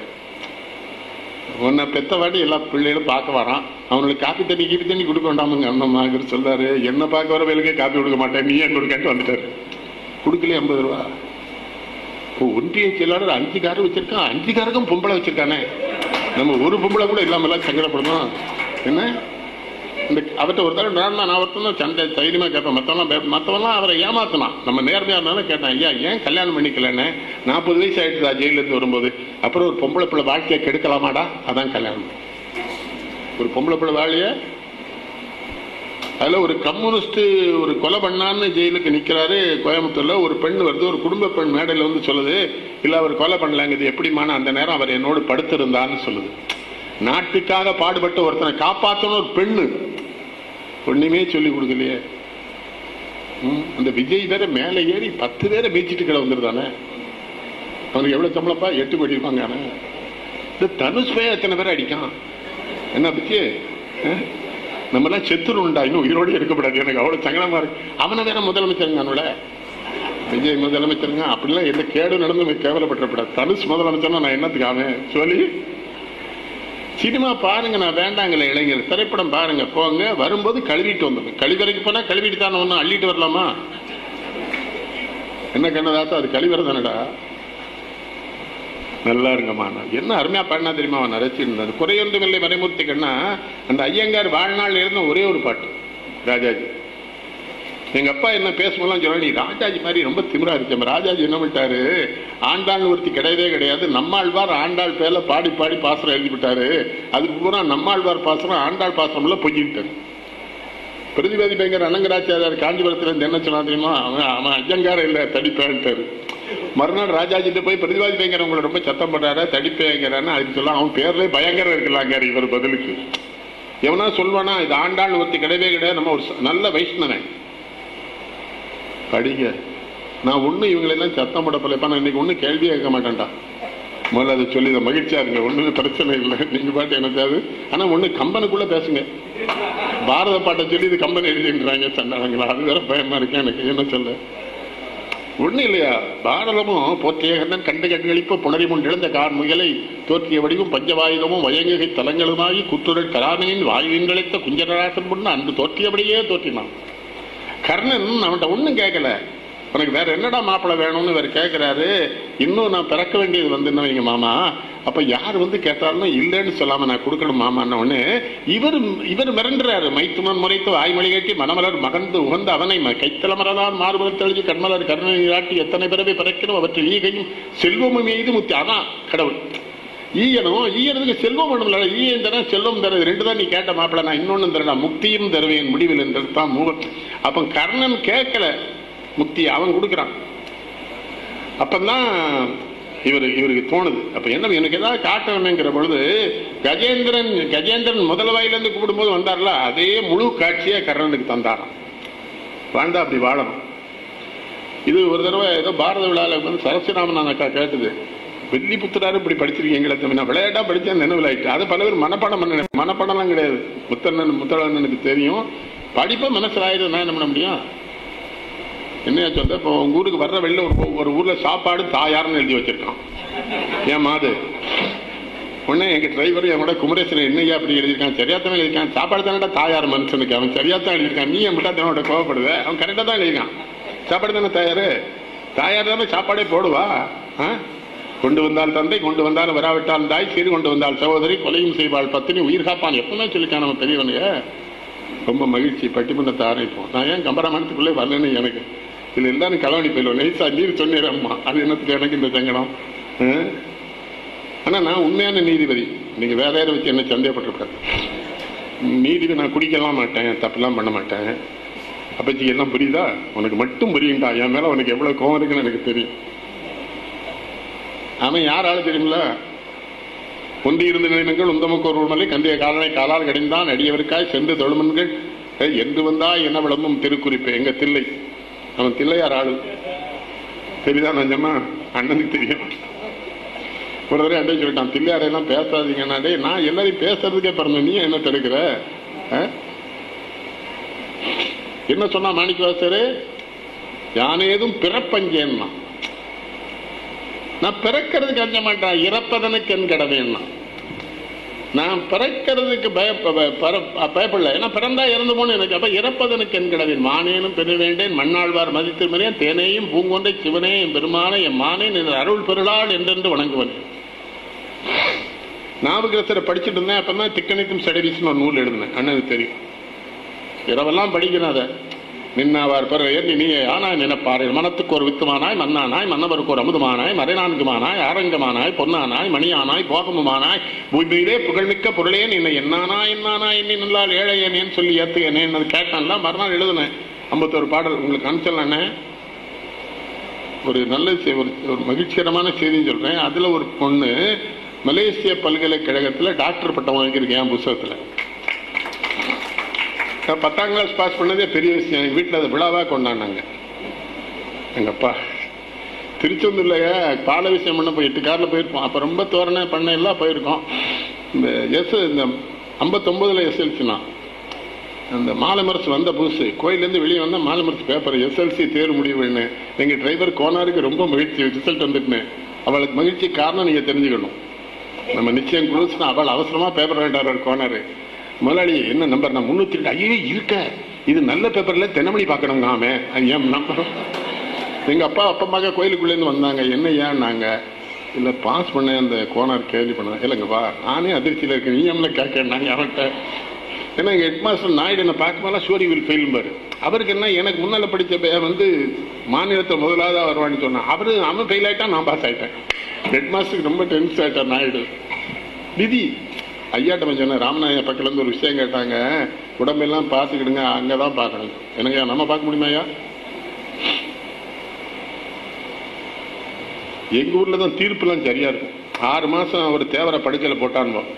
உன்னை பெத்த வாட்டி எல்லா பிள்ளைகளும் பார்க்க வரான். அவனுக்கு காப்பி தண்ணி கொடுக்க வேண்டாமுங்க. அந்த அம்மா சொல்றாரு, என்ன பார்க்க வர வேலைக்கே காப்பி கொடுக்க மாட்டேன், நீ ஏன் கொடுக்காட்டு வந்துட்டாரு. கொடுக்கலையே 50 ரூபா. இப்போ ஒன்றிய செயலாளர் 5 காரு வச்சிருக்கான். 5 காருக்கும் பொம்பளை வச்சிருக்கானே. நம்ம ஒரு பொம்பளை கூட இல்லாமலாம் சங்கடப்படணும். என்ன இந்த அவர்கிட்ட ஒரு தடவை நான் ஒருத்தன் சண்டை தைரியமா கேட்பேன். மற்றவெல்லாம் அவரை ஏமாத்தினான். நம்ம நேர்மையா இருந்தாலும் கேட்டேன், ஐயா ஏன் கல்யாணம் பண்ணிக்கலன்னு. 40 வயசு ஆயிடுதா ஜெயில இருந்து வரும்போது. அப்புறம் ஒரு பொம்பளை பிள்ளை வாழ்க்கையை கெடுக்கலாமாடா, அதான் கல்யாணம். ஒரு பொம்பளை பிள்ளை வாழிய அதுல ஒரு கம்யூனிஸ்ட் ஒரு கொலை பண்ணான்னு ஜெயிலுக்கு நிக்கிறாரு கோயம்புத்தூர்ல. ஒரு பெண் வருது, ஒரு குடும்ப பெண் மேடையில வந்து சொல்லுது, இல்ல அவர் கொலை பண்ணலாங்குது. எப்படிமான அந்த நேரம் அவர் என்னோடு படுத்திருந்தான்னு சொல்லுது. நாட்டுக்காக பாடுபட்ட ஒருத்தனை காப்பாற்றணும் ஒரு பெண்ணு. ஒண்ணுமே சொல்லி கொடுக்கலையே. அந்த விஜய் வேற மேல ஏறி 10 பேரை மேய்ச்சிட்டு கிட வந்துருதானே. அவனுக்கு எவ்வளவு சம்பளப்பா? 8 கோடி இருப்பாங்க. இந்த தனுஷ் பையன் எத்தனை பேரை அடிக்கான் என்ன பத்தி? நம்ம எல்லாம் செத்துருண்டா, இன்னும் உயிரோடு இருக்கக்கூடாது. எனக்கு அவ்வளவு சங்கடமா இருக்கு. அவனை வேற முதலமைச்சருங்க, அவனோட விஜய் முதலமைச்சருங்க. அப்படிலாம் எந்த கேடு நடந்து கேவலப்பட்டப்படாது. தனுஷ் முதலமைச்சர்னா நான் என்னத்துக்கு அவன் சொல்லி? சினிமா பாருங்க, நான் வேண்டாங்கல்ல இளைஞர். திரைப்படம் பாருங்க, போங்க, வரும்போது கழுவிட்டு வந்துடும். கழிவறைக்கு போனா கழுவிட்டு தானே ஒன்னும் அள்ளிட்டு வரலாமா? என்ன கண்ணதாசா, அது கழிவறை தானடா. நல்லா இருங்கம்மா. என்ன அருமையா பாடினா தெரியுமா அவன் ரசிச்சிருந்தாரு. குறையொன்றும் இல்லை மறைமூர்த்தி கண்ணா. அந்த ஐயங்கார் வாழ்நாள் இருந்த ஒரே ஒரு பாட்டு ராஜாஜி. எங்க அப்பா என்ன பேசும்போது சொல்ல, நீ ராஜாஜி மாதிரி ரொம்ப திமிரா இருக்க. ராஜாஜி என்ன பண்ணிட்டாரு, ஆண்டாள் ஒருத்தி கிடையவே கிடையாது, நம்மாழ்வார் ஆண்டாள் பேர்ல பாடி பாடி பாசனம் எழுதி விட்டாரு. அதுக்கு பூரா நம்மாழ்வார் பாசனம் ஆண்டாள் பாசனம்ல பொங்கிட்டாரு. பிரதிபதி பயங்கர அனங்கராச்சாரியார் காஞ்சிபுரத்துல இருந்து என்ன சொன்னா தெரியுமா, அவன் ஐயங்கார இல்ல தடிப்பேன்ட்டாரு. மறுநாள் ராஜாஜிட்ட போய் பிரதிவாதி பயங்கர உங்களை ரொம்ப சத்தம் பண்றாரு, தடிப்பேங்கிறான்னு அதுக்கு சொல்ல, அவன் பேர்லயே பயங்கரம் இருக்கலாங்க. இவர் பதிலுக்கு எவனா சொல்வானா, இது ஆண்டாள் ஒருத்தி கிடையவே கிடையாது, நம்ம ஒரு நல்ல வைஷ்ணவன் படிங்க. நான் ஒண்ணு இவங்களெல்லாம் சத்தம் போட போலப்பா, நான் இன்னைக்கு ஒன்னும் கேள்வியே கேட்க மாட்டேன்டா. முதல்ல அதை சொல்லி மகிழ்ச்சியா இருங்க, ஒண்ணுமே பிரச்சனை இல்லை. நீங்க பாட்டு என்னச்சாது, ஆனா ஒண்ணு கம்பனுக்குள்ள பேசுங்க. பாரத பாட்டை சொல்லி இது கம்பன் எழுதின்றாங்க சண்டாளங்களா, அது வேற பயமா இருக்கேன் எனக்கு. என்ன சொல்ல ஒண்ணு இல்லையா? பாரதமும் போற்றிய கண்ணன் கண்ட கண்களிப்பு புணரி முன் இழந்த கார் முயலை தோற்றிய வடிவும் பஞ்சவாயுதமும் வயங்கை தலங்களுமாகி குத்துடல் கராமனின் வாயுவின்களைத்த குஞ்சராசன் பொண்ணு அன்று தோற்றியபடியே தோற்றினான். கர்ணன் அவன்கிட்ட ஒண்ணும் கேட்கல, உனக்கு வேற என்னடா மாப்பிள்ளை வேணும்னு வேற கேட்கிறாரு. இன்னும் நான் பிறக்க வேண்டியது வந்து வைங்க மாமா. அப்ப யார் வந்து கேட்டாலும் இல்லைன்னு சொல்லாம நான் கொடுக்கணும் மாமான்னு ஒண்ணு இவர் மிரண்டுறாரு. மைத்துமன் முறைத்து வாய்மொழி கேட்டி மனமலர் மகந்து உகந்த அவனை கைத்தலமரதான் மாறுபடுத்த எழுதி கண்மலர் கருணை காட்டி எத்தனை பிறவை பிறக்கணும் அவற்றில் ஈகையும் செல்வமும் மீது முத்தி. அதான் கடவுள் ஈயனுக்கு செல்வம் வேணும்ல. ஈயம் தர செல்வம் தருது, ரெண்டு தான் நீ கேட்ட மாப்பிள்ள. நான் இன்னொன்னு தரடா, முக்தியும் தருவேன் முடிவில் என்றது தான் மூவர். அப்ப கர்ணன் கேட்கல முக்தி, அவன் கொடுக்குறான். அப்பதான் இவருக்கு தோணுது. அப்ப என்ன எனக்கு ஏதாவது காட்டணுங்கிற பொழுது கஜேந்திரன் முதல் வாயிலிருந்து கூப்பிடும்போது வந்தார்ல, அதே முழு காட்சியை கர்ணனுக்கு தந்தாராம். வாழ்ந்தா அப்படி வாழணும். இது ஒரு தடவை ஏதோ பாரத விழாவில் வந்து சரஸ்வராமன் அக்கா கேட்டுது, வெள்ளி புத்திராரு இப்படி படிச்சிருக்கீங்களே, நான் விளையாட்டா படிச்சேன் நினைவிலாயிட்டு. அது பல பேர் மனப்பாடம்லாம் கிடையாது. முத்தண்ணனுக்கு தெரியும், படிப்ப மனசுல ஆயிடுது. நான் என்ன பண்ண முடியும்? என்னையா சொல்ற, இப்போ உங்க ஊருக்கு வர்ற வெளில ஒரு ஊர்ல சாப்பாடு தாயார்னு எழுதி வச்சிருக்கான். ஏன் மாது உடனே எங்க டிரைவர் என் கூட குமரேசன் என்னையா அப்படி எழுதியிருக்கான், சரியாத்தான் எழுதியிருக்கான். சாப்பாடு தானே தாயார் மனுஷனுக்கு, அவன் சரியாத்தான் எழுதியிருக்கான். நீ என் முட்டாத்தனோட கோவப்படுவ, அவன் கரெக்டா தான் எழுதியிருக்கான். சாப்பாடு தானே தாயார் தானே சாப்பாடே போடுவா. கொண்டு வந்தால் தந்தை, கொண்டு வந்தால் வராவிட்டால் தாய், சீர் கொண்டு வந்தால் சகோதரி, கொலையும் செய்வாள் பத்தினி, உயிர் காப்பான். எப்பவுமே சொல்லிக்கான் நம்ம பெரியவனுங்க. ரொம்ப மகிழ்ச்சி. பட்டிமன்றத்தை ஆரம்பிப்போம். நான் ஏன் கம்பராமாயணத்துக்குள்ளே வரலன்னு எனக்கு இதுல எல்லாரும் கலவணி போயிடுவோம். நெய்சா நீர் சொன்னேரம்மா, அது என்னத்துக்கு எனக்கு இந்த சங்கடம். ஆனா நான் உண்மையான நீதிபதி. நீங்க வேற யாரை வச்சு என்ன சந்தேகப்பட்டிருக்காரு. நீதிபதி நான் குடிக்கலாம் மாட்டேன், தப்பெல்லாம் பண்ண மாட்டேன். அப்பச்சி எல்லாம் புரியுதா? உனக்கு மட்டும் புரியுண்டா, என் மேல உனக்கு எவ்வளவு கோவம் இருக்குன்னு எனக்கு தெரியும். அவன் யார் ஆளு தெரியுமில்ல? ஒன்றி இருந்த நிலைமைகள் உந்தமுக்கு ஒரு மலை கந்தைய காலனை காலால் கடிந்தான் அடியவருக்காய் சென்று தொழுமன்கள் என்று வந்தா என்ன விளம்பும் திருக்குறிப்பு. எங்க தில்லை, அவன் தில்லையார் ஆளு தெரியுதா? நஞ்சம்மா அண்ணனுக்கு தெரியும். ஒரு தடவை அண்டை சொல்லிட்டான், தில்லையாரெல்லாம் பேசாதீங்கன்னா. டே, நான் எல்லாரையும் பேசுறதுக்கே பிறந்த நீ என்ன தடுக்கிற? என்ன சொன்னா மாணிக்கவாசரு? யானேதும் பிறப்பஞ்சேன்னா, நான் பிறக்கிறதுக்கு அஞ்ச மாட்டேன், இறப்பதனுக்கு என் கடமைன்னா. நான் பிறக்கிறதுக்கு பயப்படல, ஏன்னா பிறந்தா இறந்து போன எனக்கு. அப்ப இறப்பதனுக்கு என் கடவேன். மானேனும் பெற வேண்டேன் மண்ணாழ்வார் மதித்திருமறையன் தேனையும் பூங்கொண்டை சிவனே என் பெருமானை என் மானேன் என்ற அருள் பெருளாள் என்றென்று வணங்குவன். நாவுக்கரசரை படிச்சுட்டு இருந்தேன். அப்பதான் திக்கணித்தும் சடவீசுன்னு ஒரு நூல் எழுதினேன். அண்ணனுக்கு தெரியும், இரவெல்லாம் படிக்கணும். அதை நின்னாவார் பிறர் நீ ஆனாய் நினைப்பாரு மனத்துக்கு ஒரு வித்துமானாய் மன்னானாய் மன்னவருக்கு ஒரு அமுதமானாய் மறைநான்குமானாய் ஆரங்கமானாய் பொன்னானாய் மணியானாய் போகமுமானாய் பூமியிலே புகழ்மிக்க பொருளே நின்னை என்னானா என்னானா எண்ணி நல்லால் ஏழையனேன்னு சொல்லி ஏத்துக்கனேன்னு கேட்டான்லாம். மறுநாள் எழுதுனேன் 51 பாடல் உங்களுக்கு அனுப்பிச்சலானே. ஒரு நல்ல ஒரு மகிழ்ச்சிகரமான செய்தின்னு சொல்றேன். அதுல ஒரு பொண்ணு மலேசிய பல்கலைக்கழகத்துல டாக்டர் பட்டம் வாங்கியிருக்கேன் புத்தகத்துல. நான் 10ஆம் கிளாஸ் பாஸ் பண்ணதே பெரிய விஷயம். எங்கள் வீட்டில் அதை விழாவாக கொண்டாடினாங்க. எங்கள் அப்பா திருச்செந்தூர்ல பால விஷயம் பண்ண போய் 8 காரில் போயிருக்கோம். அப்போ ரொம்ப தோரணை பண்ண எல்லாம் போயிருக்கோம். இந்த இந்த 59 எஸ்எல்சினா அந்த மாலை மரசு வந்த புதுசு கோயிலேருந்து வெளியே வந்தால் மாலை மரசு பேப்பர் எஸ்எல்சி தேர்வு முடிவுன்னு எங்கள் டிரைவர் கோனாருக்கு ரொம்ப மகிழ்ச்சி, ரிசல்ட் வந்துட்டுன்னு. அவளுக்கு மகிழ்ச்சி காரணம் நீங்கள் தெரிஞ்சுக்கணும். நம்ம நிச்சயம் குளிச்சுனா அவள் அவசரமாக பேப்பர் வேண்டார் கோனாரு. முதலாளி என்ன நம்பர்? நான் 302. ஐயோ இருக்க, இது நல்ல பேப்பரில் தினமணி பார்க்கணுங்க. ஆமே ஏன் நம்பர்? எங்கள் அப்பா அப்பமாக கோயிலுக்குள்ளேருந்து வந்தாங்க. என்ன ஏன் நாங்கள் இல்லை பாஸ் பண்ண அந்த கோனார் கேள்வி பண்ணேன். இல்லைங்கப்பா நானே அதிர்ச்சியில் இருக்கேன், நீ எம்ல கேட்கறாங்க அவன்கிட்ட. ஏன்னா எங்கள் ஹெட் மாஸ்டர் நாயுடு என்னை பார்க்கும்போது ஷூரி வில் ஃபெயில்பார். அவருக்கு என்ன, எனக்கு முன்னால் படித்த மாநிலத்தில் முதலாவது வருவான்னு சொன்னான். அவன் ஃபெயில் ஆகிட்டான், நான் பாஸ் ஆகிட்டேன். ஹெட் மாஸ்டருக்கு ரொம்ப டென்ஸ் ஆகிட்டார் நாயுடு. விதி ஐயாட்ட சொன்னேன். ராமநாய பக்கத்துலேருந்து ஒரு விஷயம் கேட்டாங்க, உடம்பெல்லாம் பார்த்துக்கிடுங்க, அங்கே தான் பார்க்கணும். என்னங்க நம்ம பார்க்க முடியுமாயா? எங்கள் ஊரில் தான் தீர்ப்புலாம் சரியாக இருக்கும். 6 மாதம் ஒரு தேவரை படுக்கையில போட்டானுவோம்,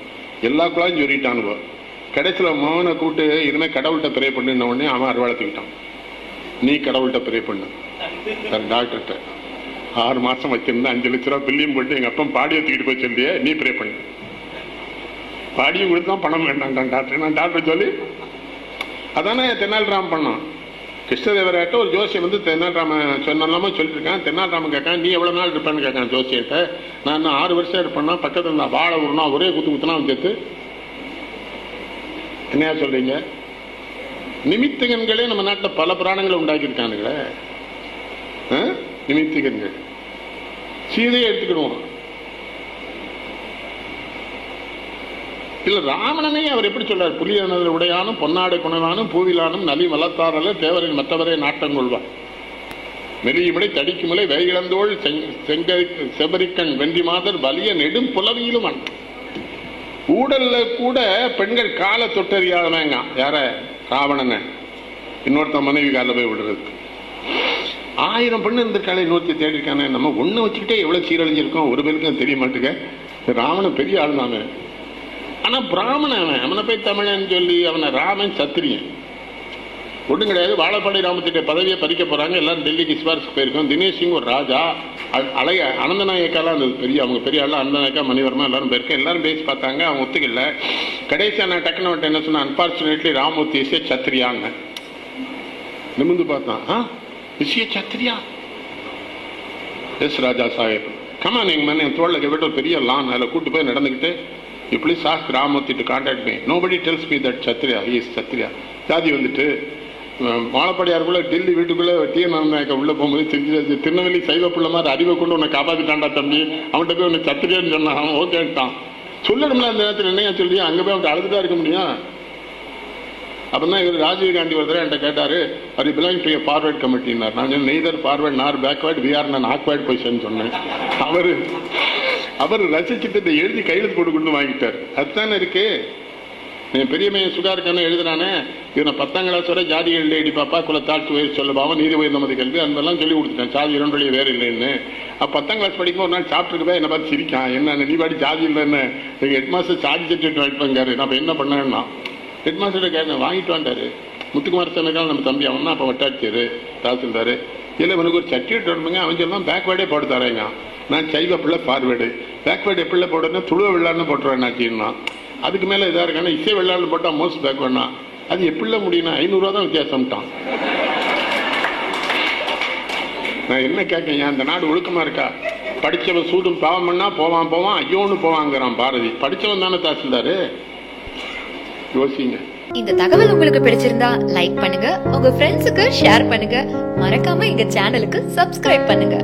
எல்லா குழாயும் சொல்லிட்டானுவோம். கடைசியில் மோகனை கூப்பிட்டு இனிமேல் கடவுள்கிட்ட ப்ரே பண்ணுன உடனே அவன் அறுவாளத்துக்கிட்டான். நீ கடவுள்கிட்ட ப்ரே பண்ணு சார் டாக்டர்கிட்ட. 6 மாதம் வச்சிருந்தா 5 லட்ச ரூபா பில்லியும் போட்டு எங்கள் அப்பா பாடியை தூக்கிட்டு போய் சொல்லியே நீ ப்ரே பண்ணு. பாடியும் கொடுத்தா பணம் வேண்டாம் டாக்டர். நான் டாக்டர் சொல்லி அதானே தென்னாலிராமன் பண்ணோம். கிருஷ்ணதேவராட்ட ஒரு ஜோசியம் தென்னாலிராம சொன்னாலாம சொல்லியிருக்கான். தென்னாலிராமன் கேட்கான், நீ எவ்வளோ நாள் இருப்பேன்னு கேட்கான் ஜோசியத்தை. நான் இன்னும் 6 வருஷம் இருப்பேன்னா பக்கத்தில் இருந்தா வாழை விடனா ஒரே குத்துனா அவன் சேர்த்து என்னையா சொல்றீங்க? நிமித்தகன்களே நம்ம நாட்டில் பல புராணங்களை உண்டாக்கியிருக்கானுங்களே. நிமித்தகன்கள் சீதையை எடுத்துக்கிடுவோம். இல்ல ராவணனை அவர் எப்படி சொல்றார்? புலியானது உடையானும் பொன்னாடை புனலானும் பூவிலானும் நலி வளர்த்தாரல தேவரின் மற்றவரை நாட்டம் கொள்வார். மெலியுமிடை தடிக்குமுலை வேகிழந்தோள் செபரிக்கண் வென்றி மாதர் வலிய நெடும் புலவியிலும் ஊடல்ல கூட பெண்கள் காலை தொட்டறியாதவங்க. யார? ராவணனை இன்னொருத்த மனைவி காலில் போய் விடுறதுக்கு 1000 பெண்ணு இருந்திருக்காளே, இன்னொருத்தி தேடி இருக்கானே. நம்ம ஒண்ணு வச்சுக்கிட்டே எவ்வளவு சீரழிஞ்சிருக்கோம், ஒரு பேருக்கு தெரிய மாட்டேங்க. ராவணன் பெரிய ஆள் தானே, ஆனா பிராமணன். அவனை போய் தமிழன் சொல்லி அவனை ராமன் சத்திரியன் ஒன்றும் கிடையாது. வாழப்பாடி ராமத்திட்ட பதவியை பறிக்க போறாங்க. எல்லாரும் டெல்லிக்கு சிபாரிசுக்கு போயிருக்கோம். தினேஷ் சிங் ஒரு ராஜா, அழக அனந்தநாயக்காலாம் அந்த பெரிய அவங்க பெரிய ஆள் அனந்தநாயக்கா மணிவர்மா எல்லாரும் போயிருக்கேன். எல்லாரும் பேசி பார்த்தாங்க, அவங்க ஒத்துக்கல. கடைசியா நான் டக்குன்னு வந்துட்டு என்ன சொன்னேன், அன்பார்ச்சுனேட்லி ராமூர்த்தி இசை சத்திரியான்னு நிமிந்து பார்த்தான். இசைய சத்திரியா? எஸ் ராஜா சாஹேப் கமா நீங்க மேலே என் தோளில் விட்டு ஒரு பெரிய லான் அதில் கூட்டு போய் நடந்துக்கிட்டு இப்படி சாஸ்க் Ramurthy to contact me, nobody tells me that Kshatriya is Kshatriya. ஜாதி வந்துட்டு வாழப்பாடியாருக்குள்ள டெல்லி வீட்டுக்குள்ள டிஎன் உள்ள போகும்போது செஞ்சு திருநெல்வேலி சைவ பிள்ளை மாதிரி அறிவை கொண்டு உன்னை காப்பாத்திட்டான்டா தம்பி, அவன்கிட்ட போய் உன்னை சத்திரியான்னு சொன்னான். அவன் ஓகேட்டான். சொல்லணும்ல அந்த நேரத்தில் என்னையா சொல்லி அங்கே போய் அவன் அழுதுட்டா இருக்க முடியும். அப்பதான் இவர் ராஜீவ் காந்தி ஒரு தடவை என்கிட்ட கேட்டாரு, அது பிலாங் டு ஃபார்வர்ட் கமிட்டினார். நான் சொன்னேன் நெய்தர் ஃபார்வர்ட் நார் பேக்வர்ட் வி ஆர் நான் ஆக்வர்ட் பொசிஷன் சொன்னேன். அவர் ரசிச்சுட்டு எழுதி கையெழுத்து போட்டு கொண்டு வாங்கிட்டார். அதுதானே இருக்கு. என் பெரிய மையன் சுகாருக்கான எழுதுறானே, இவனை 10ஆம் கிளாஸ் வரை ஜாதி எழுதி பாப்பா குலத்தாழ்த்து உயர் சொல்லபாவம் நீதி உயர் நமது கல்வி அதெல்லாம் சொல்லி கொடுத்துட்டேன். ஜாதி 2 வழியே வேறு இல்லைன்னு. 10ஆம் கிளாஸ் படிக்கும் ஒரு நாள் சாப்பிட்டுருக்கு போய் என்னை பார்த்து சிரிக்கான். என்ன நீ பாடி ஜாதி இல்லைன்னு எங்கள் ஹெட் மாஸ்டர் சார்ஜ் சர்டிஃபிகேட் வாங்கிட்டு வாங்காரு. நான் என்ன பண்ணேன்னா ஹெட் மாஸ்டர்கிட்ட கேட்டேன், வாங்கிட்டு வாண்டாரு. முத்துக்குமார் சமைக்கால் நம்ம தம்பி அவன் தான் அப்போ வட்டாட்சியர் தாசில்தார். இல்லை இவனுக்கு ஒரு சர்டிஃபிகேட் வரணுங்க. அவன் சொல்லலாம் பேக்வேர்டே போட்டு தரேங்க. நான் சைவ பிள்ளை ஃபார்வேர்டு, பேக்வேர்டு எப்படில போடுறேன்னா துளுவ வெள்ளான்னு போட்டுருவேன் நாட்டின்னா. அதுக்கு மேலே இதாக இருக்கானா இசை வெள்ளான்னு போட்டால் மோஸ்ட் பேக்வேர்ட்னா அது எப்படில முடியும்னா 500 ரூபா தான் வித்தியாசம்ட்டான். நான் என்ன கேட்கேன், அந்த நாடு ஒழுக்கமா இருக்கா? படிச்சவன் சூடும் பாவம் பண்ணா போவான் ஐயோன்னு போவாங்கிறான் பாரதி. படிச்சவன் தானே தாசில்தாரு. யோசிங்க. இந்த தகவல் உங்களுக்கு பிடிச்சிருந்தா லைக் பண்ணுங்க, உங்க ஃப்ரெண்ட்ஸுக்கு ஷேர் பண்ணுங்க, மறக்காம எங்க சேனலுக்கு சப்ஸ்கிரைப் பண்ணுங்க.